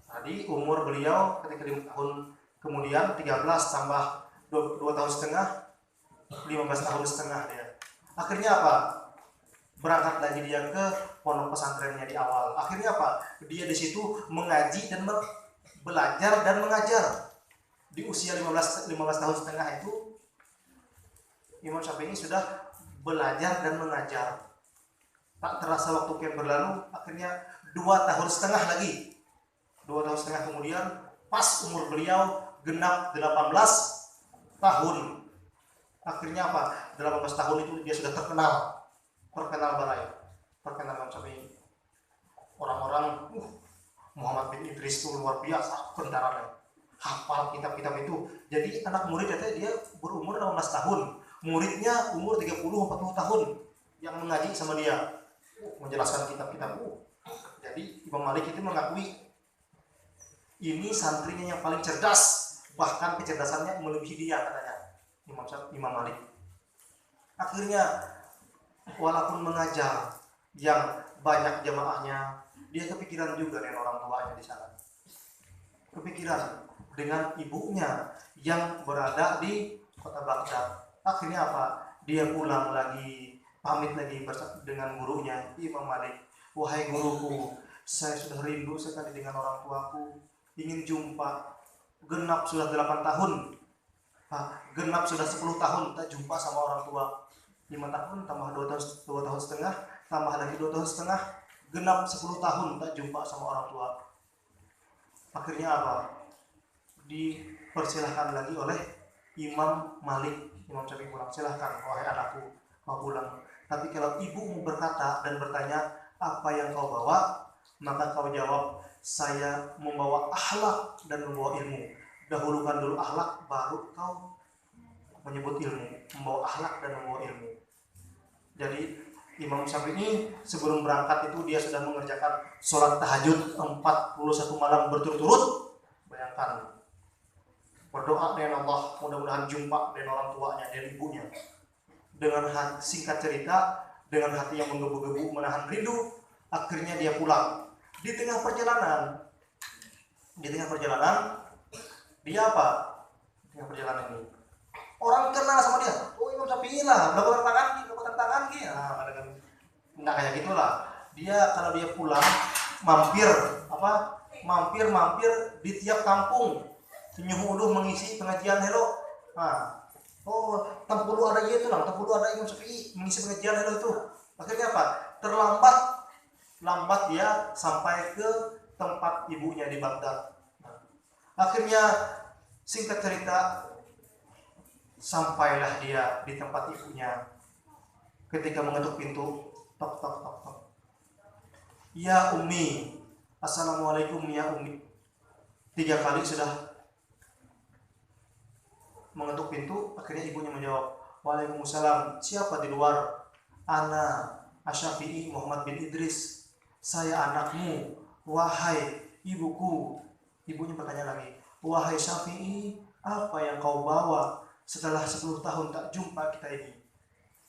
Tadi umur beliau ketika 5 tahun kemudian 13 tambah 2 tahun setengah 15 tahun setengah dia. Akhirnya apa? Berangkat lagi dia ke pondok pesantrennya di awal. Akhirnya apa? Dia di situ mengaji dan belajar dan mengajar. Di usia 15 tahun setengah itu Imam Syafi'i sudah belajar dan mengajar. Tak terasa waktu kian berlalu, akhirnya 2 tahun setengah lagi. 2 tahun setengah kemudian, pas umur beliau genap 18 tahun. Akhirnya apa? 18 tahun itu dia sudah terkenal balai, terkenal Imam Syafi'i. Orang-orang, Muhammad bin Idris itu luar biasa pentaranya, hafal kitab-kitab itu. Jadi anak murid dia berumur 18 tahun. Muridnya umur 30-40 tahun yang mengaji sama dia, menjelaskan kitab-kitab. Jadi Imam Malik itu mengakui ini santrinya yang paling cerdas, bahkan kecerdasannya melebihi dia katanya Imam Malik. Akhirnya walaupun mengajar yang banyak jamaahnya, dia kepikiran juga dengan orang tuanya di sana. Kepikiran dengan ibunya yang berada di kota Baghdad. Akhirnya apa? Dia pulang lagi, pamit lagi dengan gurunya, Imam Malik. Wahai guruku, saya sudah rindu sekali dengan orang tuaku, ingin jumpa. Genap sudah 8 tahun, genap sudah 10 tahun tak jumpa sama orang tua. 5 tahun tambah 2 tahun setengah, tambah lagi 2 tahun setengah, genap 10 tahun tak jumpa sama orang tua. Akhirnya apa? Dipersilahkan lagi oleh Imam Malik. Imam Syafi'i pulang, silahkan wahai anakku, kau pulang. Tapi kalau ibumu berkata dan bertanya, apa yang kau bawa? Maka kau jawab, saya membawa akhlak dan membawa ilmu. Dahulukan dulu akhlak, baru kau menyebut ilmu. Membawa akhlak dan membawa ilmu. Jadi Imam Syafi'i sebelum berangkat itu dia sudah mengerjakan sholat tahajud 41 malam berturut-turut. Bayangkan, berdoa dengan Allah, mudah-mudahan jumpa dengan orang tuanya dan ibunya. Dengan singkat cerita, dengan hati yang menggebu-gebu menahan rindu, akhirnya dia pulang. Di tengah perjalanan, dia apa? Di tengah perjalanan ini, orang kenal sama dia. Oh, Imam Syafi'i lah, melakukan tangan gitu. Nah kayak gitulah. Kalau dia pulang, mampir di tiap kampung. Nyuhuduh mengisi pengajian hello. Tempulu ada itu lah, tempulu ada Imam Syafi'i mengisi pengajian hello itu. Akhirnya apa? Lambat dia sampai ke tempat ibunya di Baghdad. Akhirnya singkat cerita Sampailah dia di tempat ibunya. Ketika mengetuk pintu, tok tok tok tok. Ya Ummi, Assalamualaikum ya Ummi. 3 kali sudah mengetuk pintu, akhirnya ibunya menjawab, Waalaikumsalam. Siapa di luar? Ana Asyafi'i Muhammad bin Idris. Saya anakmu, wahai ibuku. Ibunya bertanya lagi, wahai Syafi'i, apa yang kau bawa setelah 10 tahun tak jumpa kita ini?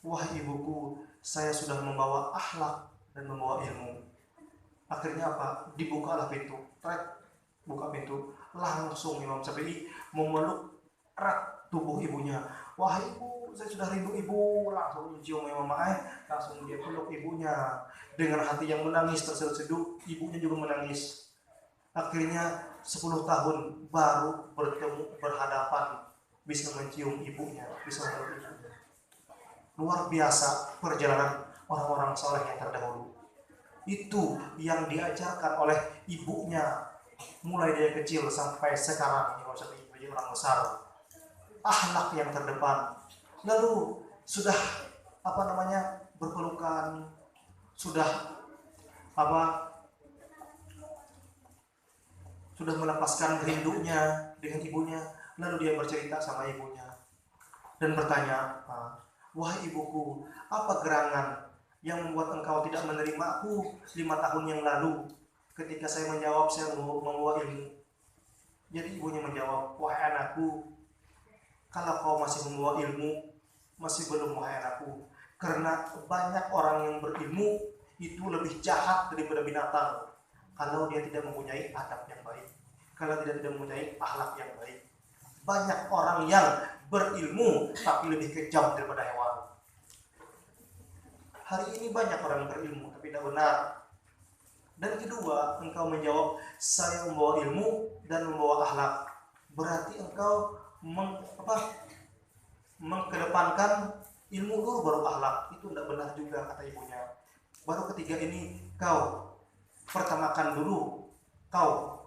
Wahai ibuku, saya sudah membawa akhlak dan membawa ilmu. Akhirnya apa? Dibukalah pintu. Buka pintu. Langsung Imam Syafi'i memeluk erat tubuh ibunya. Wahai ibu, saya sudah rindu ibu. Langsung mencium Imam Ma'ai. Langsung dia peluk ibunya. Dengan hati yang menangis terseduh, ibunya juga menangis. Akhirnya 10 tahun baru bertemu, berhadapan, bisa mencium ibunya, bisa meluk ibunya. Luar biasa perjalanan orang-orang soleh yang terdahulu. Itu yang diajarkan oleh ibunya mulai dari kecil sampai sekarang. Imam Syafi'i menjadi orang besar, akhlak yang terdepan. Lalu sudah berpelukan, sudah sudah melepaskan rindunya dengan ibunya. Lalu dia bercerita sama ibunya dan bertanya, wahai ibuku, apa gerangan yang membuat engkau tidak menerima aku 5 tahun yang lalu ketika saya menjawab saya membawa ilmu? Jadi ibunya menjawab, wahai anakku, kalau kau masih membawa ilmu, masih belum wahai anakku, karena banyak orang yang berilmu itu lebih jahat daripada binatang kalau dia tidak mempunyai adab yang baik, kalau dia tidak mempunyai akhlak yang baik. Banyak orang yang berilmu tapi lebih kejam daripada hewan. Hari ini banyak orang yang berilmu tapi tidak benar. Dan kedua, engkau menjawab saya membawa ilmu dan membawa akhlak, berarti engkau mengkedepankan ilmu dulu baru akhlak. Itu tidak benar juga, kata ibunya. Baru ketiga ini kau pertamakan dulu, kau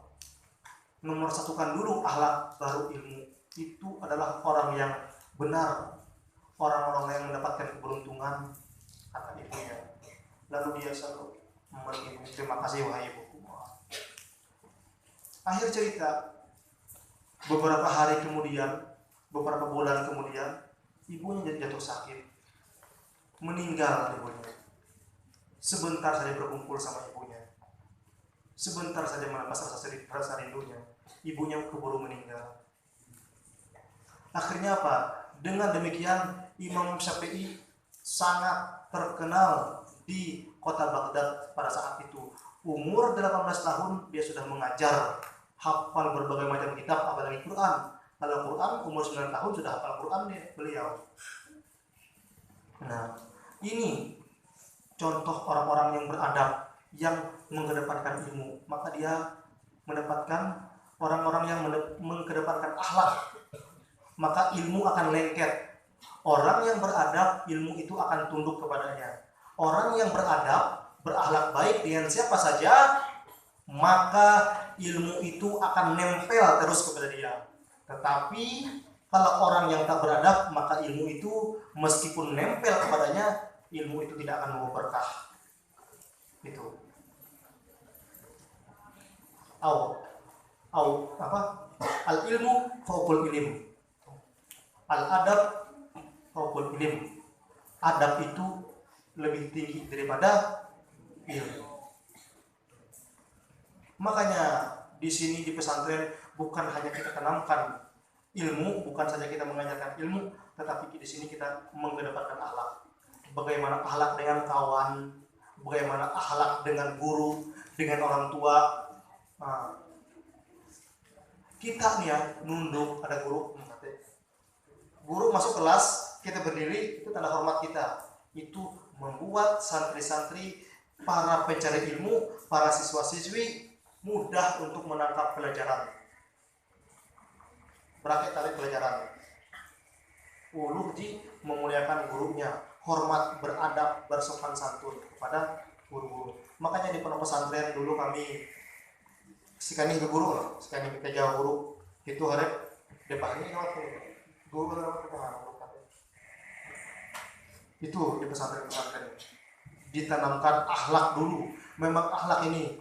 nomor satukan dulu akhlak baru ilmu. Itu adalah orang yang benar, orang-orang yang mendapatkan keberuntungan, kata ibunya. Lalu dia selalu memberi terima kasih wahai ibuku. Akhir cerita, beberapa hari kemudian, beberapa bulan kemudian, ibunya jatuh sakit, meninggal ibunya. Sebentar saja berkumpul sama ibunya, sebentar saja melepas rasa rindunya, ibunya keburu meninggal. Akhirnya apa? Dengan demikian Imam Syafi'i sangat terkenal di kota Baghdad pada saat itu. Umur 18 tahun dia sudah mengajar, hafal berbagai macam kitab, apalagi Quran. Kalau Quran umur 9 tahun sudah hafal Quran beliau. Nah, ini contoh orang-orang yang beradab, yang mengedepankan ilmu. Maka dia mendapatkan orang-orang yang mengedepankan akhlak, maka ilmu akan lengket. Orang yang beradab, ilmu itu akan tunduk kepadanya. Orang yang beradab, berakhlak baik dengan siapa saja, maka ilmu itu akan nempel terus kepada dia. Tetapi kalau orang yang tak beradab, maka ilmu itu meskipun nempel kepadanya, ilmu itu tidak akan membawa berkah. Itu. Al ilmu fauqul ilm. Al adab fauqul ilm. Adab itu lebih tinggi daripada ilmu. Makanya di sini di pesantren bukan hanya kita tanamkan ilmu, bukan saja kita mengajarkan ilmu, tetapi di sini kita mengedepankan akhlak. Bagaimana akhlak dengan kawan, bagaimana akhlak dengan guru, dengan orang tua. Nah, kita nih ya nunduk, ada guru masuk kelas, kita berdiri, itu tanda hormat kita. Itu membuat santri-santri, para pencari ilmu, para siswa-siswi mudah untuk menangkap pelajaran. Berakhir tali pelajaran. Uluh di memuliakan gurunya, hormat, beradab, bersopan santun kepada guru-guru. Makanya di pondok pesantren dulu kami sekali ke guru, sekali kita jawab guru itu hari depan ini Itu di pesantren-pesantren ditanamkan akhlak dulu. Memang akhlak ini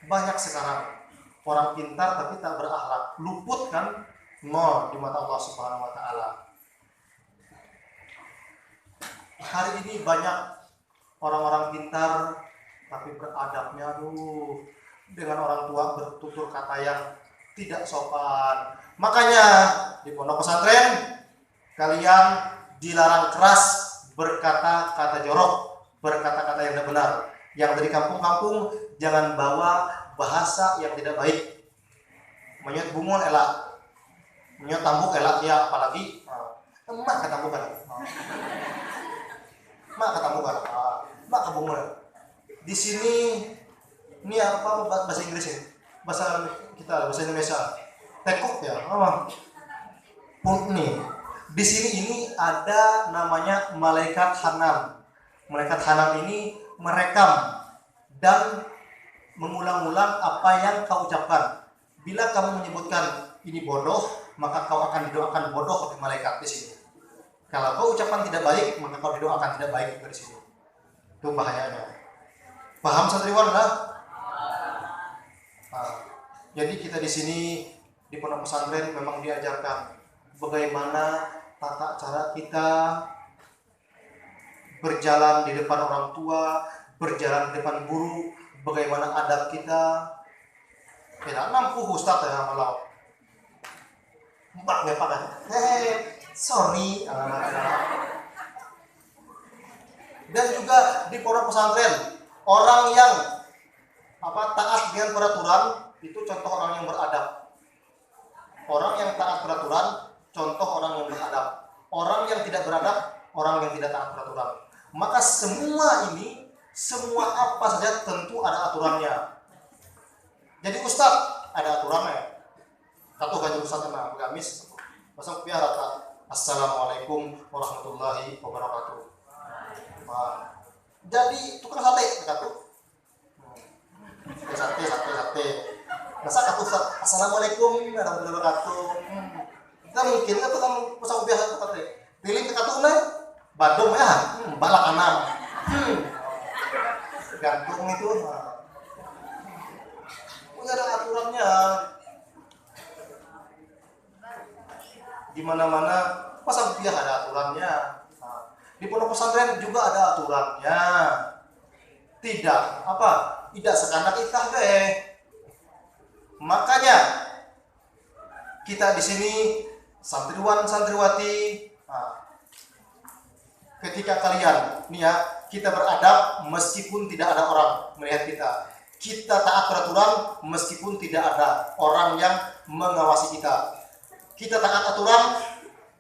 banyak sekarang orang pintar tapi tak berakhlak, luput kan, nol di mata Allah Subhanahu wa taala. Hari ini banyak orang-orang pintar tapi beradabnya dengan orang tua bertutur kata yang tidak sopan. Makanya di pondok pesantren kalian dilarang keras berkata-kata jorok, berkata-kata yang tidak benar. Yang dari kampung-kampung jangan bawa bahasa yang tidak baik. Menyut bungun elak, menyut tambuk elak ya, apalagi emak ketambukan, emak ketambukan, emak kebungun. Di sini ini apa bahasa Inggris ini? Bahasa kita, bahasa Indonesia. Tekuk ya, apa? Nih. Di sini ini ada namanya malaikat Hanan. Malaikat Hanan ini merekam dan mengulang-ulang apa yang kau ucapkan. Bila kamu menyebutkan ini bodoh, maka kau akan didoakan bodoh oleh malaikat di sini. Kalau kau ucapkan tidak baik, maka kau didoakan tidak baik dari sini. Itu bahayanya. Paham santriwan lah? Jadi kita di sini di pondok pesantren memang diajarkan bagaimana tata cara kita berjalan di depan orang tua, berjalan di depan guru, bagaimana adab kita. Tidak nampu ustaz ya malah. Mbak nggak pakai. Sorry. Dan juga di pondok pesantren orang yang taat dengan peraturan itu contoh orang yang beradab. Orang yang taat peraturan contoh orang yang beradab. Orang yang tidak beradab, orang yang tidak taat peraturan. Maka semua ini, semua apa saja tentu ada aturannya. Jadi ustaz ada aturannya. Satu ganjil ustaz kena bergamis, pasang piah rata. Assalamualaikum warahmatullahi wabarakatuh. Jadi tukang sate kata. Sate. Masa kata ustaz Assalamualaikum warahmatullahi wabarakatuh. Kita mungkin kan tukang pasang piah rata. Pilih ke katuna badung ya, balak anam. Gantung itu. Punya ada aturannya. Di mana-mana pasang piah ada aturannya. Di pondok pesantren juga ada aturannya. Tidak tidak sekanak itah deh. Makanya kita di sini santriwan santriwati, ketika kalian nih ya, kita beradab meskipun tidak ada orang melihat kita. Kita taat peraturan meskipun tidak ada orang yang mengawasi kita. Kita taat aturan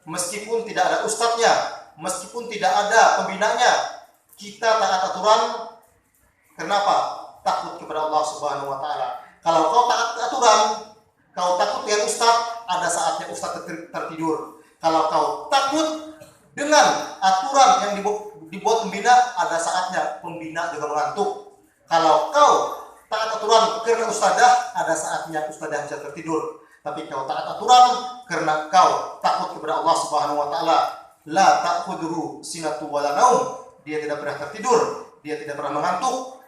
meskipun tidak ada ustadznya, meskipun tidak ada pembinanya. Kita taat aturan kenapa? Takut kepada Allah Subhanahu wa taala. Kalau kau taat aturan, kau takut dengan ustadz, ada saatnya ustadz tertidur. Kalau kau takut dengan aturan yang dibuat pembina, ada saatnya pembina juga mengantuk. Kalau kau taat aturan karena ustadzah, ada saatnya ustadzah bisa tertidur. Tapi kau taat aturan karena kau takut kepada Allah Subhanahu wa taala. La ta'khudhuhu sinatu wala naum. Dia tidak pernah tertidur, dia tidak pernah mengantuk.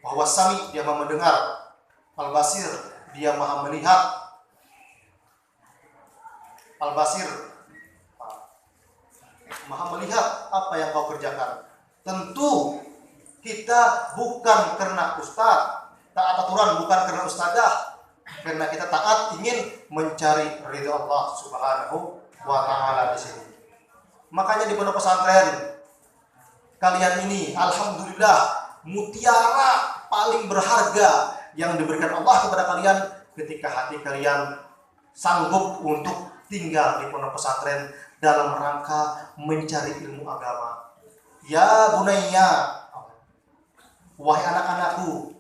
Bahwa Sami, dia Maha mendengar. Al-Basir, dia Maha melihat. Al-Basir, Maha melihat apa yang kau kerjakan. Tentu kita bukan karena ustaz, taat aturan bukan karena ustazah, karena kita taat ingin mencari ridha Allah Subhanahu wa taala di sini. Makanya di pondok pesantren kalian ini alhamdulillah mutiara paling berharga yang diberikan Allah kepada kalian ketika hati kalian sanggup untuk tinggal di pondok pesantren dalam rangka mencari ilmu agama. Ya bunayya, wahai anak-anakku,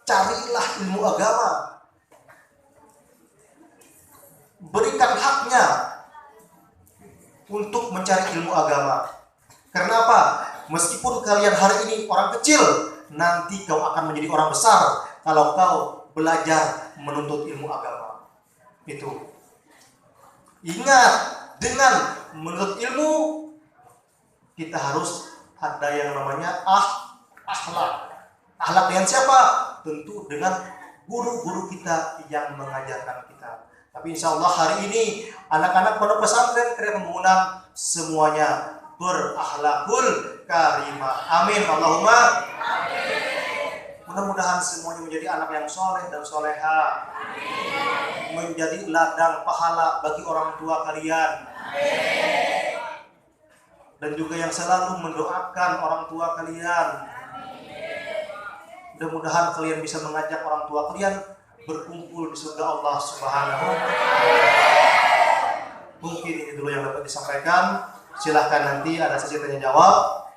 carilah ilmu agama. Berikan haknya untuk mencari ilmu agama. Kenapa? Meskipun kalian hari ini orang kecil, nanti kau akan menjadi orang besar kalau kau belajar menuntut ilmu agama. Itu. Ingat, dengan menuntut ilmu kita harus ada yang namanya akhlak. Akhlak dengan siapa? Tentu dengan guru-guru kita yang mengajarkan kita. Tapi insya Allah hari ini anak-anak pondok pesantren Kriya Pembangunan semuanya berakhlakul karimah. Amin. Allahumma amin. Mudah-mudahan semuanya menjadi anak yang soleh dan soleha. Amin. Menjadi ladang pahala bagi orang tua kalian. Amin. Dan juga yang selalu mendoakan orang tua kalian. Mudah-mudahan kalian bisa mengajak orang tua kalian berkumpul di surga Allah Subhanahu wa Ta'ala. Mungkin ini dulu yang dapat disampaikan. Silahkan nanti ada sesi tanya jawab.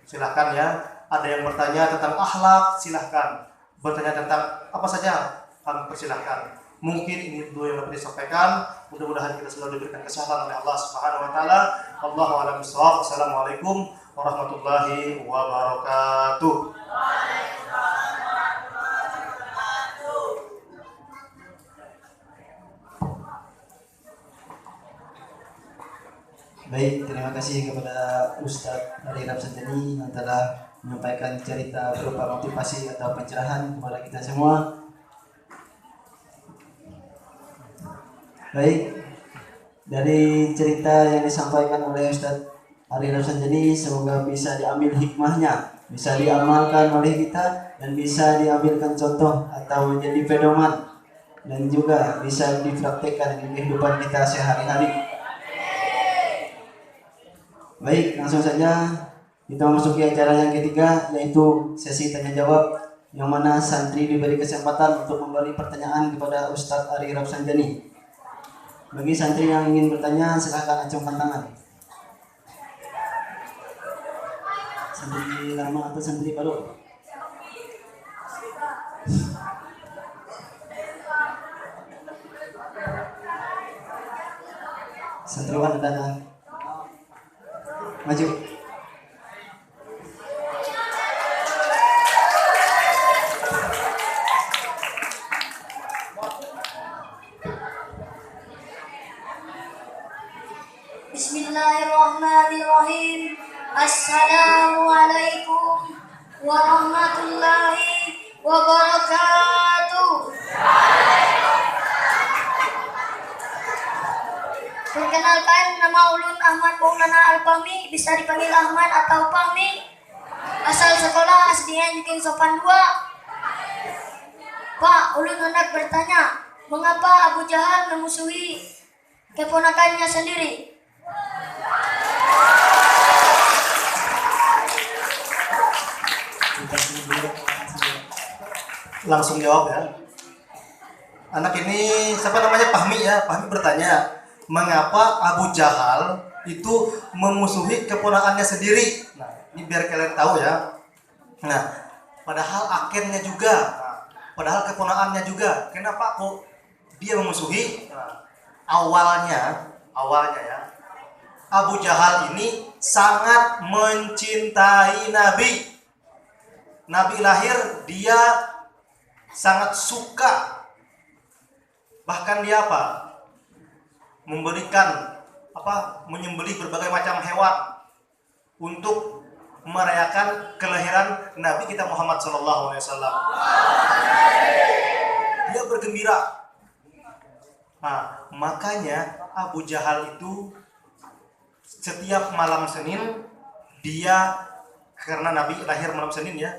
Silahkan ya. Ada yang bertanya tentang akhlak, silahkan. Bertanya tentang apa saja, kami persilahkan. Mungkin ini dulu yang dapat disampaikan. Mudah-mudahan kita selalu diberikan kesehatan oleh Allah Subhanahu wa Ta'ala. Allahu a'lam bishawab. Assalamualaikum warahmatullahi wabarakatuh. Baik, terima kasih kepada Ustadz Ari Rapsanjani yang telah menyampaikan cerita berupa motivasi atau pencerahan kepada kita semua. Baik, dari cerita yang disampaikan oleh Ustadz Ari Rapsanjani semoga bisa diambil hikmahnya, bisa diamalkan oleh kita dan bisa diambilkan contoh atau menjadi pedoman dan juga bisa dipraktekkan di kehidupan kita sehari-hari. Baik, langsung saja kita memasuki acara yang ketiga, yaitu sesi tanya jawab, yang mana santri diberi kesempatan untuk memberi pertanyaan kepada Ustadz Ari Rapsanjani. Bagi santri yang ingin bertanya, silakan acungkan tangan. Santri lama atau santri baru? Santriwan ada maju. Bismillahirrahmanirrahim. Assalamualaikum warahmatullahi wabarakatuh. Perkenalkan, nama ulun Ahmad Maulana Al-Pami, bisa dipanggil Ahmad atau Pami. Asal sekolah SDN Jukin Sopan 2. Pak, ulun hendak bertanya, mengapa Abu Jahal memusuhi keponakannya sendiri? Langsung jawab ya. Anak ini siapa namanya? Fahmi ya. Fahmi bertanya, mengapa Abu Jahal itu memusuhi keponakannya sendiri? Nah, ini biar kalian tahu ya. Nah, padahal akhirnya juga, padahal keponakannya juga. Kenapa kok dia memusuhi? Nah, awalnya ya. Abu Jahal ini sangat mencintai Nabi. Nabi lahir dia sangat suka. Bahkan dia menyembelih berbagai macam hewan untuk merayakan kelahiran Nabi kita Muhammad SAW. Dia bergembira. Nah, makanya Abu Jahal itu setiap malam Senin dia, karena Nabi lahir malam Senin ya,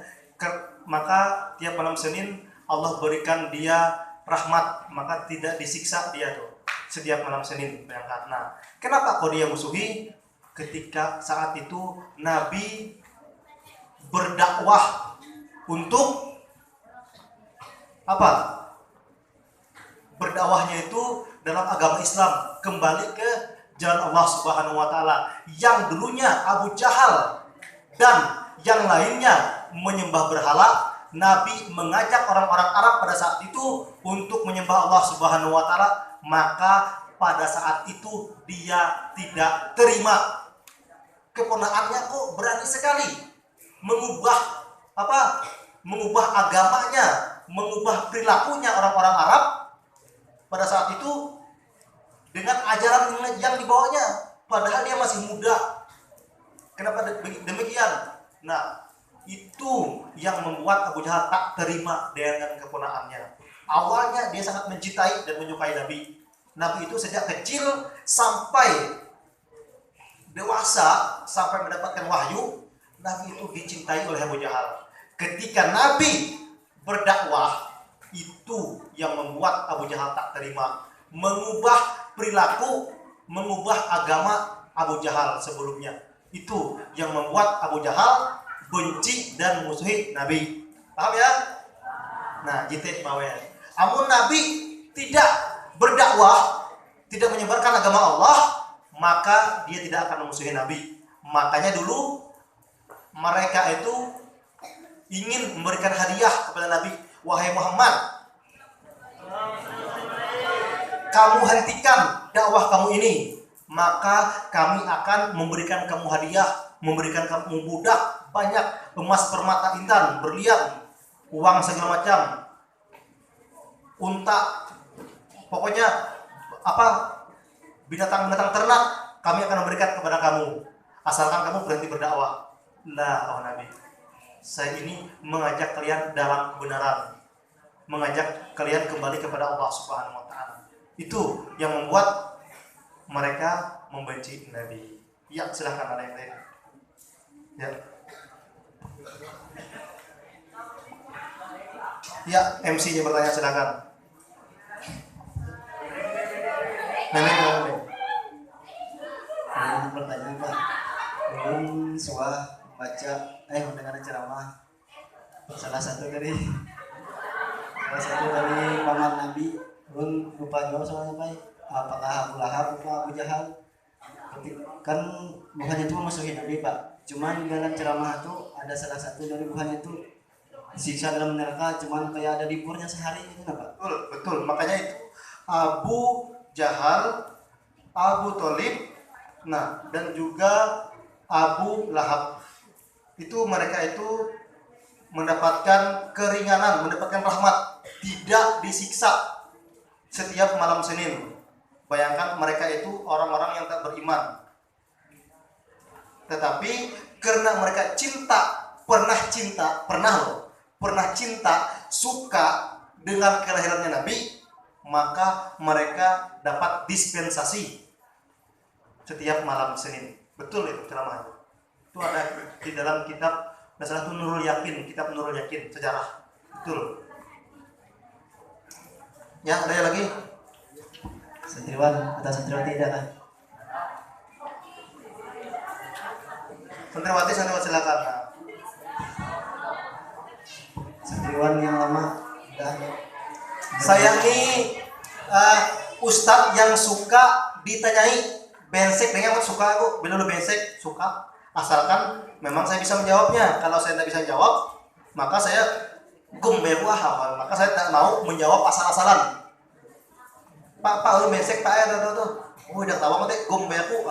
maka tiap malam Senin Allah berikan dia rahmat, maka tidak disiksa dia tuh setiap malam Senin berangkat. Nah, kenapa kok dia musuhi? Ketika saat itu Nabi berdakwah untuk apa? Berdakwahnya itu dalam agama Islam, kembali ke jalan Allah Subhanahu wa Ta'ala. Yang dulunya Abu Jahal dan yang lainnya menyembah berhala, Nabi mengajak orang-orang Arab pada saat itu untuk menyembah Allah Subhanahu wa Ta'ala. Maka pada saat itu dia tidak terima. Keponakannya kok berani sekali mengubah agamanya, mengubah perilakunya orang-orang Arab. Pada saat itu dengan ajaran yang dibawanya, padahal dia masih muda. Kenapa demikian? Nah, itu yang membuat Abu Jahal tak terima dengan keponakannya. Awalnya dia sangat mencintai dan menyukai Nabi. Nabi itu sejak kecil sampai dewasa, sampai mendapatkan wahyu, Nabi itu dicintai oleh Abu Jahal. Ketika Nabi berdakwah, itu yang membuat Abu Jahal tak terima, mengubah perilaku, mengubah agama Abu Jahal sebelumnya. Itu yang membuat Abu Jahal benci dan musuhi Nabi. Paham ya? Nah, gitu mawen. Amun Nabi tidak berdakwah, tidak menyebarkan agama Allah, maka dia tidak akan memusuhi Nabi. Makanya dulu mereka itu ingin memberikan hadiah kepada Nabi. Wahai Muhammad, kamu hentikan dakwah kamu ini, maka kami akan memberikan kamu hadiah, memberikan kamu budak banyak, emas permata intan, berlian, uang segala macam, unta, pokoknya apa binatang-binatang ternak kami akan memberikan kepada kamu, asalkan kamu berhenti berdakwah. Lah, oh Nabi, saya ini mengajak kalian dalam kebenaran, mengajak kalian kembali kepada Allah Subhanahu wa taala. Itu yang membuat mereka membenci Nabi. Ya, silahkan ada yang lain. Ya. Ya, MC-nya bertanya, silakan. Nenek. Pertanyaan Pak, belum suah baca mendengar ceramah salah satu dari paman Nabi, belum lupa jawab soalnya Pak, apakah Abu Lahab atau Abu Jahal? Kan bukannya itu memusuhi Nabi Pak, cuman dalam ceramah itu ada salah satu dari bukannya itu siksa dalam neraka, cuman kayak ada liburnya sehari itu Pak. Betul. Makanya itu Abu Jahal, Abu Thalib, nah dan juga Abu Lahab, itu mereka itu mendapatkan keringanan, mendapatkan rahmat, tidak disiksa setiap malam Senin. Bayangkan mereka itu orang-orang yang tak beriman, tetapi karena mereka pernah cinta, suka dengan kelahirannya Nabi, maka mereka dapat dispensasi setiap malam Senin. Betul itu ceramah itu. Itu ada di dalam kitab Nasalah Nurul Yakin, kitab Nurul Yakin sejarah. Betul. Ya, ada yang lagi? Santriwan atau santriwati ada kan? Santriwati silakan. Santriwan yang lama udah. Saya ini ustadz yang suka ditanyai bensek dengan suka aku, bila lu bensek suka, asalkan memang saya bisa menjawabnya. Kalau saya tidak bisa jawab, maka saya gumberuah, maka saya tak mau menjawab asal-asalan. Pak lu bensek Pak ya tuh. Oh udah tahu mati gumberu.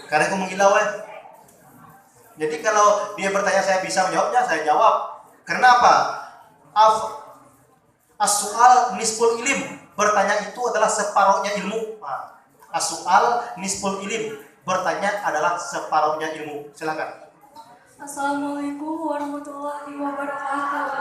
Karena aku mengilau ya. Jadi kalau dia bertanya saya bisa menjawabnya, saya jawab. Kenapa? As-su'al nisful ilim, bertanya itu adalah separuhnya ilmu. As-su'al nisful ilim, bertanya adalah separuhnya ilmu. Silakan. Assalamualaikum warahmatullahi wabarakatuh.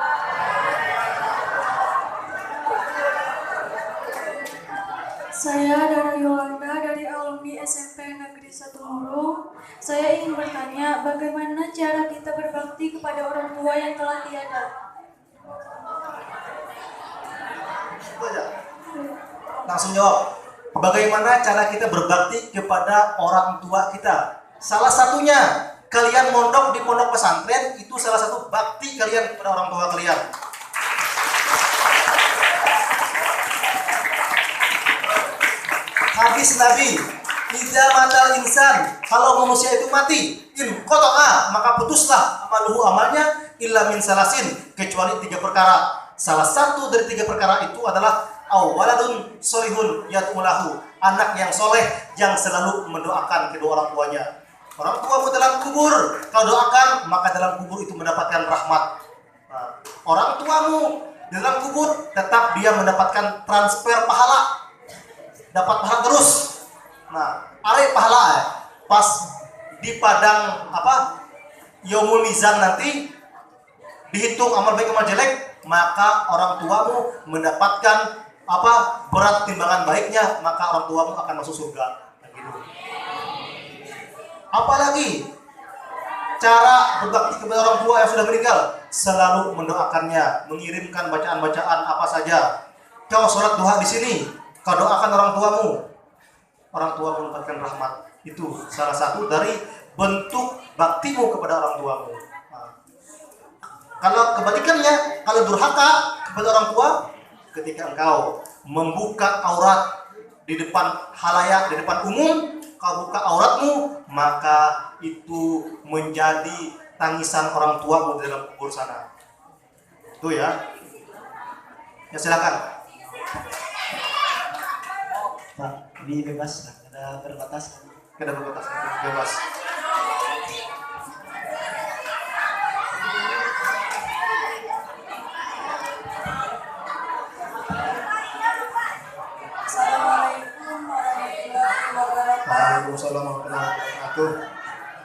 Saya Dara Yolanda dari alumni SMP Negeri 1 Murung. Saya ingin bertanya, bagaimana cara kita berbakti kepada orang tua yang telah tiada? Itu aja. Langsung jawab. Bagaimana cara kita berbakti kepada orang tua kita? Salah satunya, kalian mondok di pondok pesantren, itu salah satu bakti kalian kepada orang tua kalian. Hadis Nabi, idza matal insan, kalau manusia itu mati, maka putuslah amalnya illa min salasin, kecuali 3 perkara. Salah satu dari 3 perkara itu adalah awaladun solihun yat'ulahu, anak yang soleh yang selalu mendoakan kedua orang tuanya. Orang tuamu dalam kubur, kau doakan, maka dalam kubur itu mendapatkan rahmat. Orang tuamu dalam kubur, tetap dia mendapatkan transfer pahala. dapat pahala terus. Nah, are pahala pas di padang yaumul mizan nanti dihitung amal baik amal jelek, maka orang tuamu mendapatkan berat timbangan baiknya, maka orang tuamu akan masuk surga. Gitu. Apalagi cara berbakti kepada orang tua yang sudah meninggal, selalu mendoakannya, mengirimkan bacaan-bacaan apa saja. Kau sholat duha di sini, kau doakan orang tuamu mendapatkan rahmat. Itu salah satu dari bentuk baktimu kepada orang tuamu. Nah, kalau kebalikannya, kalau durhaka kepada orang tua, ketika engkau membuka aurat di depan halayak, di depan umum, kau buka auratmu, maka itu menjadi tangisan orang tuamu di dalam kubur sana. Itu ya. Ya silakan. Pak, ini bebas, ada berbatas. Ada berbatas, bebas. Assalamualaikum warahmatullahi wabarakatuh. Waalaikumsalam warahmatullahi wabarakatuh.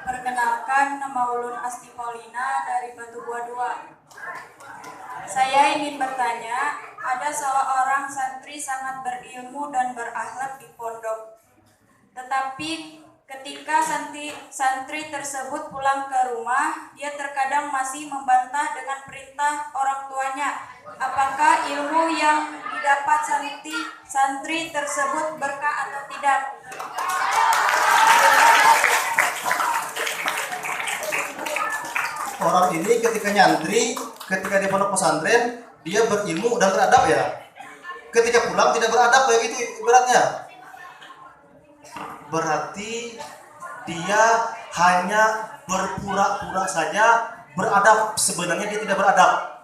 Perkenalkan, nama Ulun Asti Paulina dari Batu Buah 2. Saya ingin bertanya, ada seorang santri sangat berilmu dan berakhlak di pondok. Tetapi ketika santri tersebut pulang ke rumah, dia terkadang masih membantah dengan perintah orang tuanya. Apakah ilmu yang didapat santri tersebut berkah atau tidak? Orang ini ketika nyantri, ketika di pondok pesantren, dia berilmu dan beradab ya. Ketika pulang tidak beradab kayak gitu ibaratnya. Berarti dia hanya berpura-pura saja beradab, sebenarnya dia tidak beradab.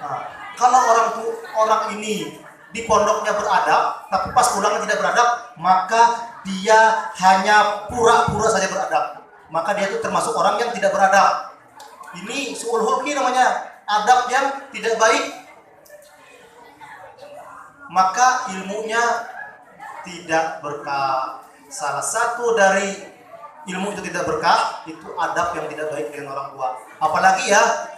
Nah, kalau orang ini di pondoknya beradab, tapi pas pulangnya tidak beradab, maka dia hanya pura-pura saja beradab. Maka dia itu termasuk orang yang tidak beradab. Ini su'ul hulki namanya, adab yang tidak baik. Maka ilmunya tidak berkah. Salah satu dari ilmu itu tidak berkah, itu adab yang tidak baik dengan orang tua. Apalagi ya,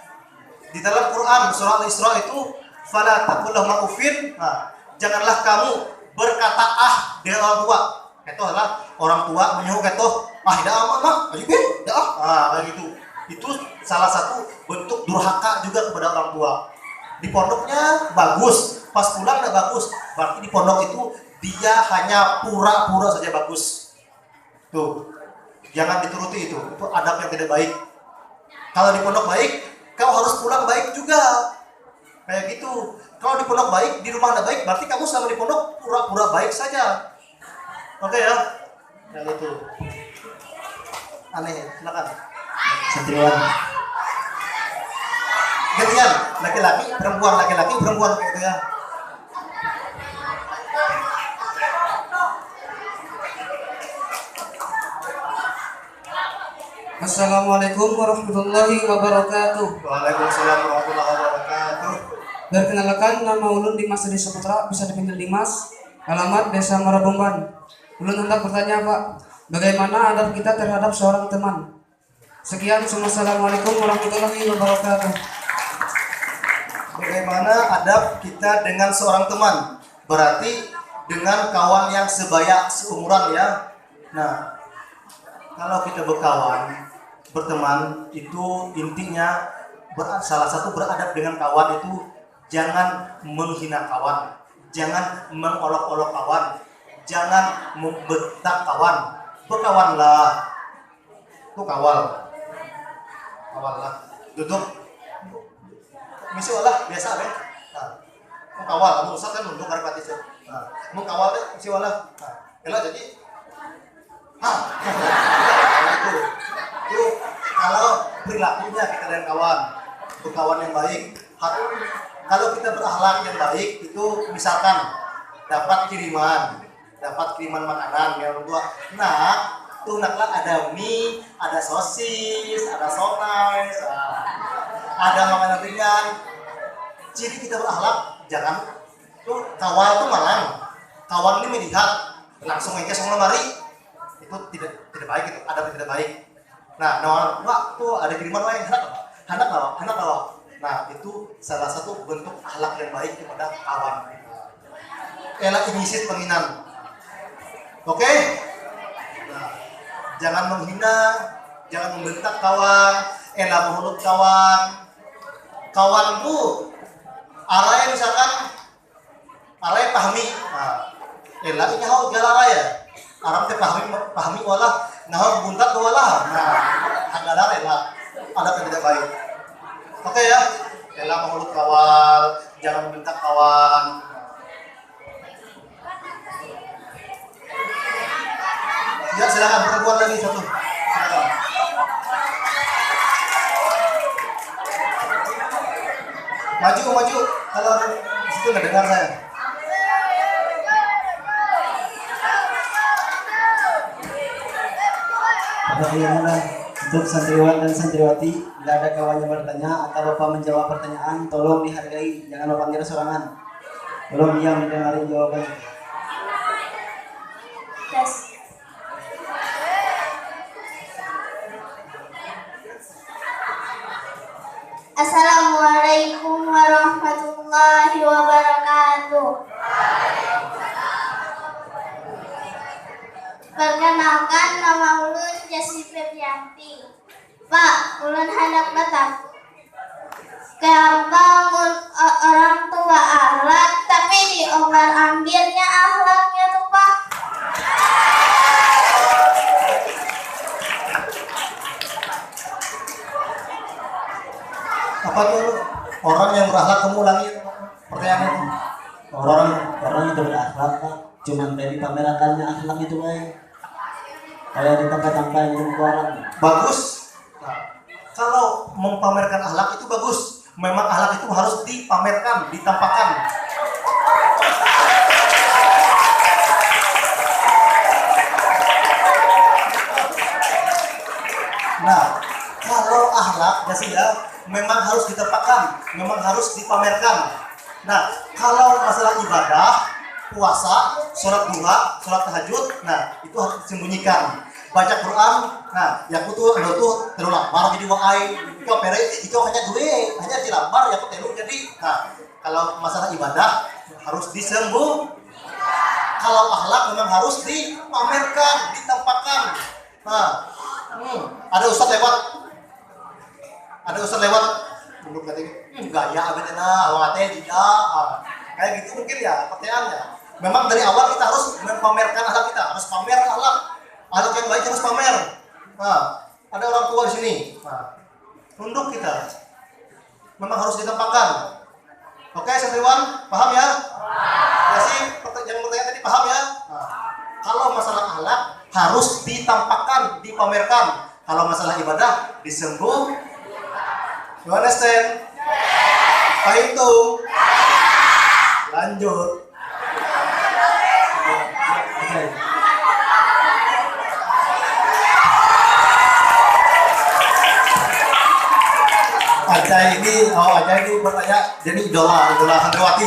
di dalam Quran surah Al-Isra itu fala taqul lahum uffin. Nah, janganlah kamu berkata dengan orang tua. Itu adalah orang tua menyuruh tidak aman ayo kayak gitu. Itu salah satu bentuk durhaka juga kepada orang tua. Di pondoknya bagus, pas pulang tidak bagus. Berarti di pondok itu dia hanya pura-pura saja bagus. Tuh, jangan dituruti itu adab yang tidak baik. Kalau di pondok baik, kau harus pulang baik juga. Kayak gitu. Kalau di pondok baik, di rumah tidak baik, berarti kamu selama di pondok pura-pura baik saja. Oke ya? Yang itu. Aneh, silakan. Santriwan. Gantian, laki-laki, perempuan kayak gitu ya. Assalamualaikum warahmatullahi wabarakatuh. Waalaikumsalam warahmatullahi wabarakatuh. Perkenalkan, nama Ulun Dimas Adi Saputra, bisa dipanggil Dimas. Alamat Desa Marabomban. Ulun hendak bertanya, Pak, bagaimana adab kita terhadap seorang teman? Sekian, Assalamualaikum warahmatullahi wabarakatuh. Bagaimana adab kita dengan seorang teman? Berarti dengan kawan yang seumuran ya. Nah, kalau kita berteman itu intinya salah satu beradab dengan kawan itu jangan menghina kawan, jangan mengolok-olok kawan, jangan membentak kawan. Berkawanlah, itu kawal lah, duduk misi lah biasa deh. Nah, mengkawal, kamu usah kan nunduk karena pati sih. Nah, mengkawal deh misi lah. Nah, elah jadi itu kalau perilakunya kita dengan kawan, berkawan yang baik. Kalau kita berakhlak yang baik itu misalkan dapat kiriman makanan yang orang tua. Nah, tuh naklah ada mie, ada sosis, ada sonai, ada makanan ringan. Ciri kita berakhlak jangan tuh kawal tuh malang. Kawan ini melihat langsung aja semua lemari, itu tidak baik, itu ada tidak baik. Nah, waktu ada kiriman lain, hendak lawa. Nah, itu salah satu bentuk akhlak yang baik kepada kawan. Elak inisiat penginan. Oke? Nah, jangan menghina, jangan membentak kawan, elak menghuluk kawan. Kawan bu, arahnya misalkan, arahnya pahami. Nah, elak ini hau jalan raya. Arah teh pahami walah, nah buntat walah. Nah, adalah elak, ada yang tidak baik. Oke ya, elak menghuluk kawan, jangan membentak kawan. Ya silakan perempuan lagi satu. Silakan. Maju. Kalau di situ nggak dengar saya. Bagaimana untuk santriwan dan santriwati, bila ada kawan yang bertanya atau Bapak menjawab pertanyaan, tolong dihargai, jangan Bapak ngira sorangan. Tolong diam mendengarin jawabannya. Tes. Assalamualaikum warahmatullahi wabarakatuh. Perkenalkan, nama ulun Jasi Febrianti. Pak, ulun hendak bertanya, kenapa orang tua akhlak tapi diomel ambilnya akhlaknya tuh Pak? Apa tuh orang yang berakhlak, kamu ulangi pertanyaan itu. Orang itu berakhlak Pak, cuman tadi pamerannya akhlak itu baik. Kayak di tempat-tempat yang orang. Bagus. Nah, kalau mempamerkan akhlak itu bagus. Memang akhlak itu harus dipamerkan, ditampakkan. Nah, kalau akhlak ya memang harus ditampakkan, memang harus dipamerkan. Nah, kalau masalah ibadah, puasa, sholat duha, sholat tahajud, nah itu harus disembunyikan. Baca Quran, nah yang itu terus lambar jadi waai, itu pere, itu hanya duit, hanya dilambar, yang itu jadi. Nah, kalau masalah ibadah harus disembunyikan. Kalau akhlak memang harus dipamerkan, ditampakkan. Nah, ada ustaz lewat, duduk katanya, gaya abadena, awatnya tidak, kayak gitu mungkin ya pertanyaannya. Memang dari awal kita harus memamerkan akhlak kita, harus pamer akhlak yang baik harus pamer. Nah, ada orang tua di sini, nah, tunduk kita, memang harus ditampakkan. Oke, santriwan, paham ya? Ya sih, yang bertanya tadi paham ya? Nah, kalau masalah akhlak harus ditampakkan, dipamerkan. Kalau masalah ibadah disembunyikan. You understand? Hitung. Lanjut. Ajay ini bertanya, jadi idola santriwati.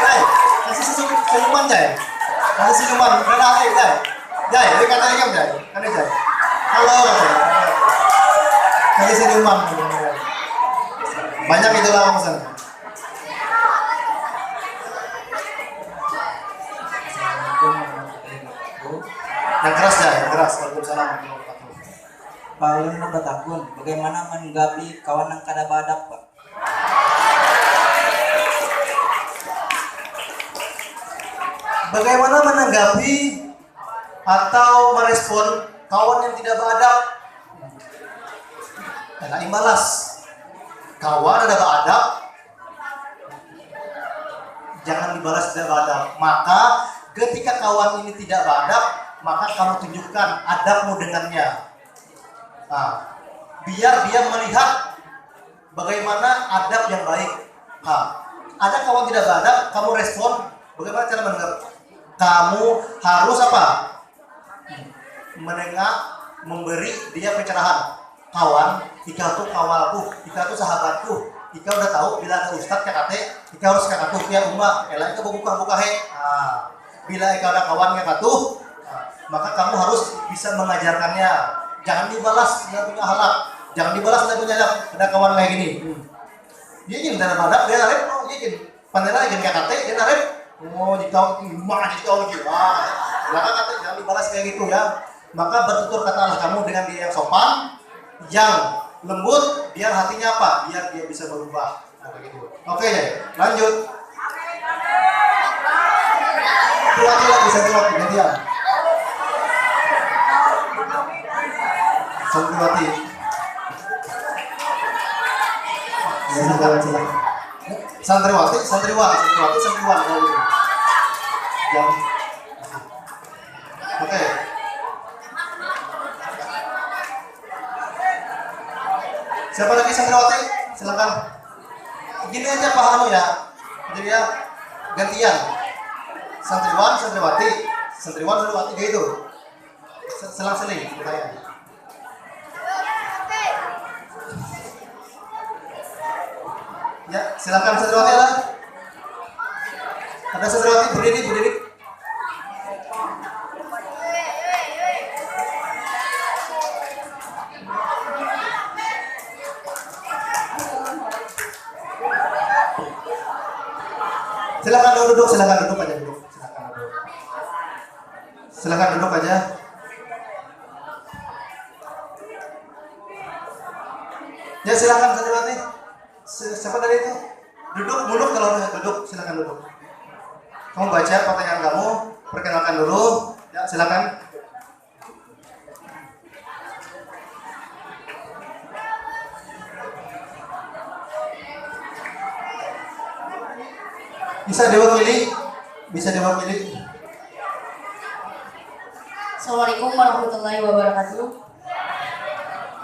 Jay, kasih senyuman Jay. Kasih senyuman, benar Jay, ini katanya kan Jay. Kan Jay. Halo katanya. Kasih senyuman. Banyak idola kamu sana. Yang keras Jay, yang keras. Waalaikumsalam. Pak ulun bertakun, bagaimana menanggapi kawan yang kada badak Pak? Bagaimana menanggapi atau merespon kawan yang tidak beradab? Enak imbalas. Kawan ada beradab, jangan dibalas tidak beradab. Maka ketika kawan ini tidak beradab, maka kamu tunjukkan adabmu dengannya. Nah, biar dia melihat bagaimana adab yang baik. Nah, ada kawan tidak beradab, kamu respon, bagaimana cara mendengar? Kamu harus apa? Menengah, memberi dia pencerahan. Kawan, ika tuh kawalku, ika tuh sahabatku, ika udah tahu bila ada ustadz kakate, ika harus kakatu kia umat, elah ika buka he. Nah, bila ada kawannya katuh, maka kamu harus bisa mengajarkannya. Jangan dibalas dia punya akhlak, jangan dibalas dia punya akhlak. Ada kawan kayak gini, dia ingin darah badak dia narep, oh dia ingin pandai ingin kayak kate dia narep, oh jika mana jika gitu, maka kata jangan dibalas kayak gitu ya. Maka bertutur katalah kamu dengan dia yang sopan, yang lembut, biar hatinya apa? Biar dia bisa berubah. Nah, begitu. Oke, lanjut. Santriwati lagi, santriwati gantian. Santriwati. Santriwati, santriwan. Yang. Oke. Siapa lagi santriwati? Silakan. Gini aja Pak Anu ya. Jadi ya gantian. Santriwan, santriwati gitu. Selang-seling bertanya. Ya, silakan santriwati lah. Ada santriwati berdiri. Silakan duduk aja duduk. Silakan duduk aja. Ya silakan santriwati. Siapa tadi itu? Duduk kalau duduk silakan duduk. Kamu baca pertanyaan kamu, perkenalkan dulu. Ya silakan. Bisa diwakili. Assalamualaikum warahmatullahi wabarakatuh.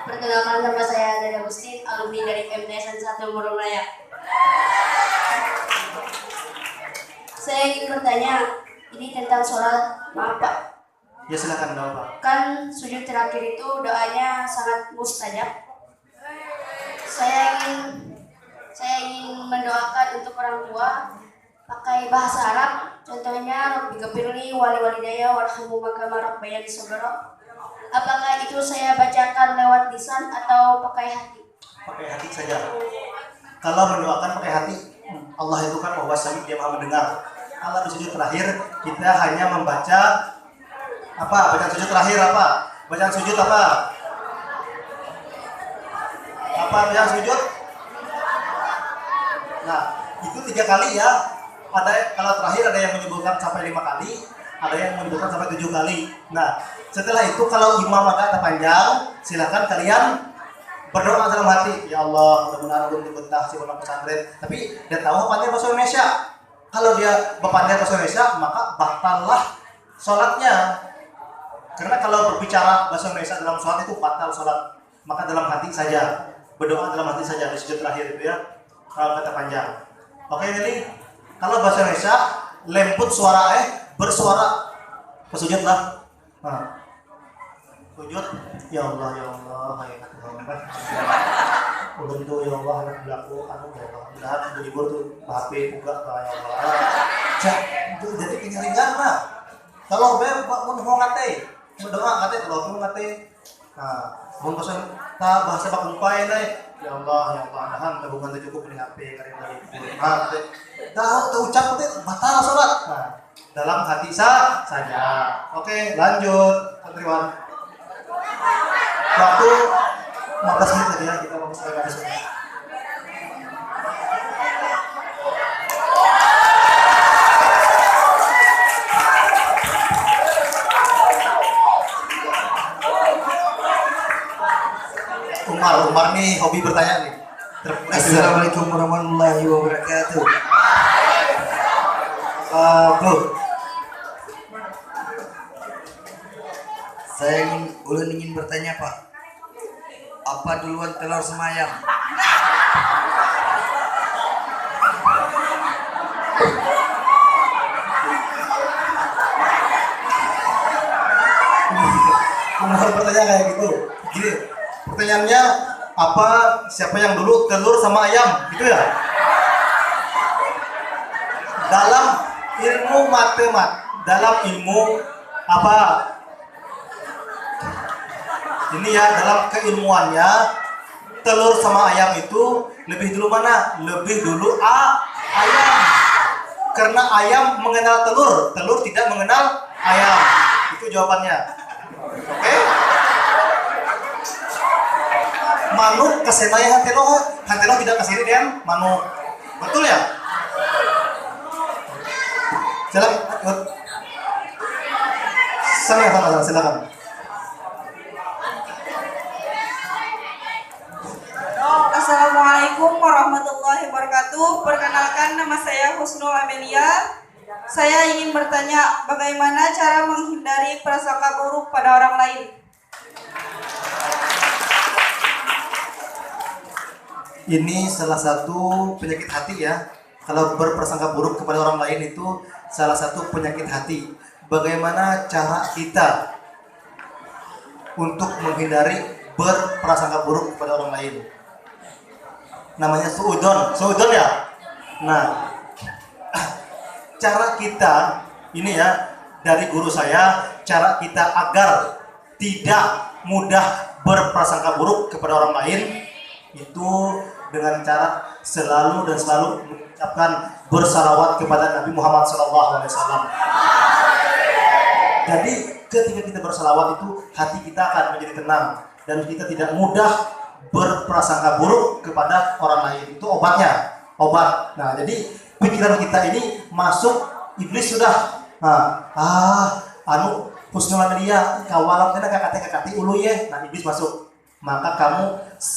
Perkenalkan, nama saya Dada Agustin, alumni dari MTSN 1 Murumraya. Saya ingin bertanya, ini tentang sholat, maaf Pak. Ya silakan Pak. Kan sujud terakhir itu doanya sangat mustajab. Saya ingin mendoakan untuk orang tua pakai bahasa Arab, contohnya Rabbi ghafirli wali walidayya warhamhuma kama rabbayani shaghira. Apakah itu saya bacakan lewat lisan atau pakai hati? Pakai hati saja. Kalau mendoakan pakai hati, Allah itu kan bahwa Sami, dia Maha mendengar. Allah di sujud terakhir kita hanya membaca apa? Bacaan sujud terakhir apa? Bacaan sujud apa? Bacaan sujud? Nah, itu 3 kali ya. Ada kalau terakhir ada yang menyebutkan sampai 5 kali, ada yang menyebutkan sampai 7 kali. Nah, setelah itu kalau imam agak panjang, silakan kalian berdoa dalam hati, ya Allah, mudah-mudahan belum dibentah si pondok pesantren. Tapi dia tahu pandai bahasa Indonesia. Kalau dia berpandai bahasa Indonesia, maka batallah sholatnya. Karena kalau berbicara bahasa Indonesia dalam sholat itu batal sholat. Maka dalam hati saja, berdoa dalam hati saja di sujud terakhir itu ya. Kalau kata panjang. Oke, jadi kalau bahasa Indonesia lembut suara bersuara kesujudlah. Nah. Sujud, ya Allah, hai Tuhan. Untuk ya Allah anak belaku anu ya Allah. Mudah udah libur tuh HP buka ya Allah. Jadi kenyaringan mah. Kalau mau ngate, berdoa ngate kalau mau ngate. Nah, mun bahasa bakumpai ya Allah, nahan tabungan teh cukup di HP kali lagi. Nah, tahu ucap teh batal salat. Nah, dalam hati saja. Oke, lanjut. Santriwan. Waktu 15 menit lagi ya, kita mau sampai habis. Umar nih hobi bertanya nih. Assalamualaikum warahmatullahi wabarakatuh. Bu, ulun ingin bertanya Pak, apa duluan telur sama ayam? Umar bertanya kayak gitu. Gini, pertanyaannya apa? Siapa yang dulu telur sama ayam? Gitu ya? Dalam ilmu dalam ilmu apa? Ini ya, dalam keilmuannya telur sama ayam itu lebih dulu mana? Lebih dulu ayam. Karena ayam mengenal telur, telur tidak mengenal ayam. Itu jawabannya. Oke? Manuk kesenaya hantelo tidak kesini dengan manuk. Betul ya? Silakan. Assalamualaikum warahmatullahi wabarakatuh. Perkenalkan, nama saya Husnul Amelia. Saya ingin bertanya, bagaimana cara menghindari prasangka buruk pada orang lain? Ini salah satu penyakit hati ya. Kalau berprasangka buruk kepada orang lain itu salah satu penyakit hati. Bagaimana cara kita untuk menghindari berprasangka buruk kepada orang lain? Namanya suudon ya. Nah, cara kita ini ya, dari guru saya, cara kita agar tidak mudah berprasangka buruk kepada orang lain itu dengan cara selalu mengucapkan bersalawat kepada Nabi Muhammad SAW. Jadi ketika kita bersalawat itu hati kita akan menjadi tenang dan kita tidak mudah berprasangka buruk kepada orang lain. Itu obat. Nah, jadi pikiran kita ini masuk iblis sudah. Husnul Amelia kawalam teh kakati ulu ye. Nah, iblis masuk. Maka kamu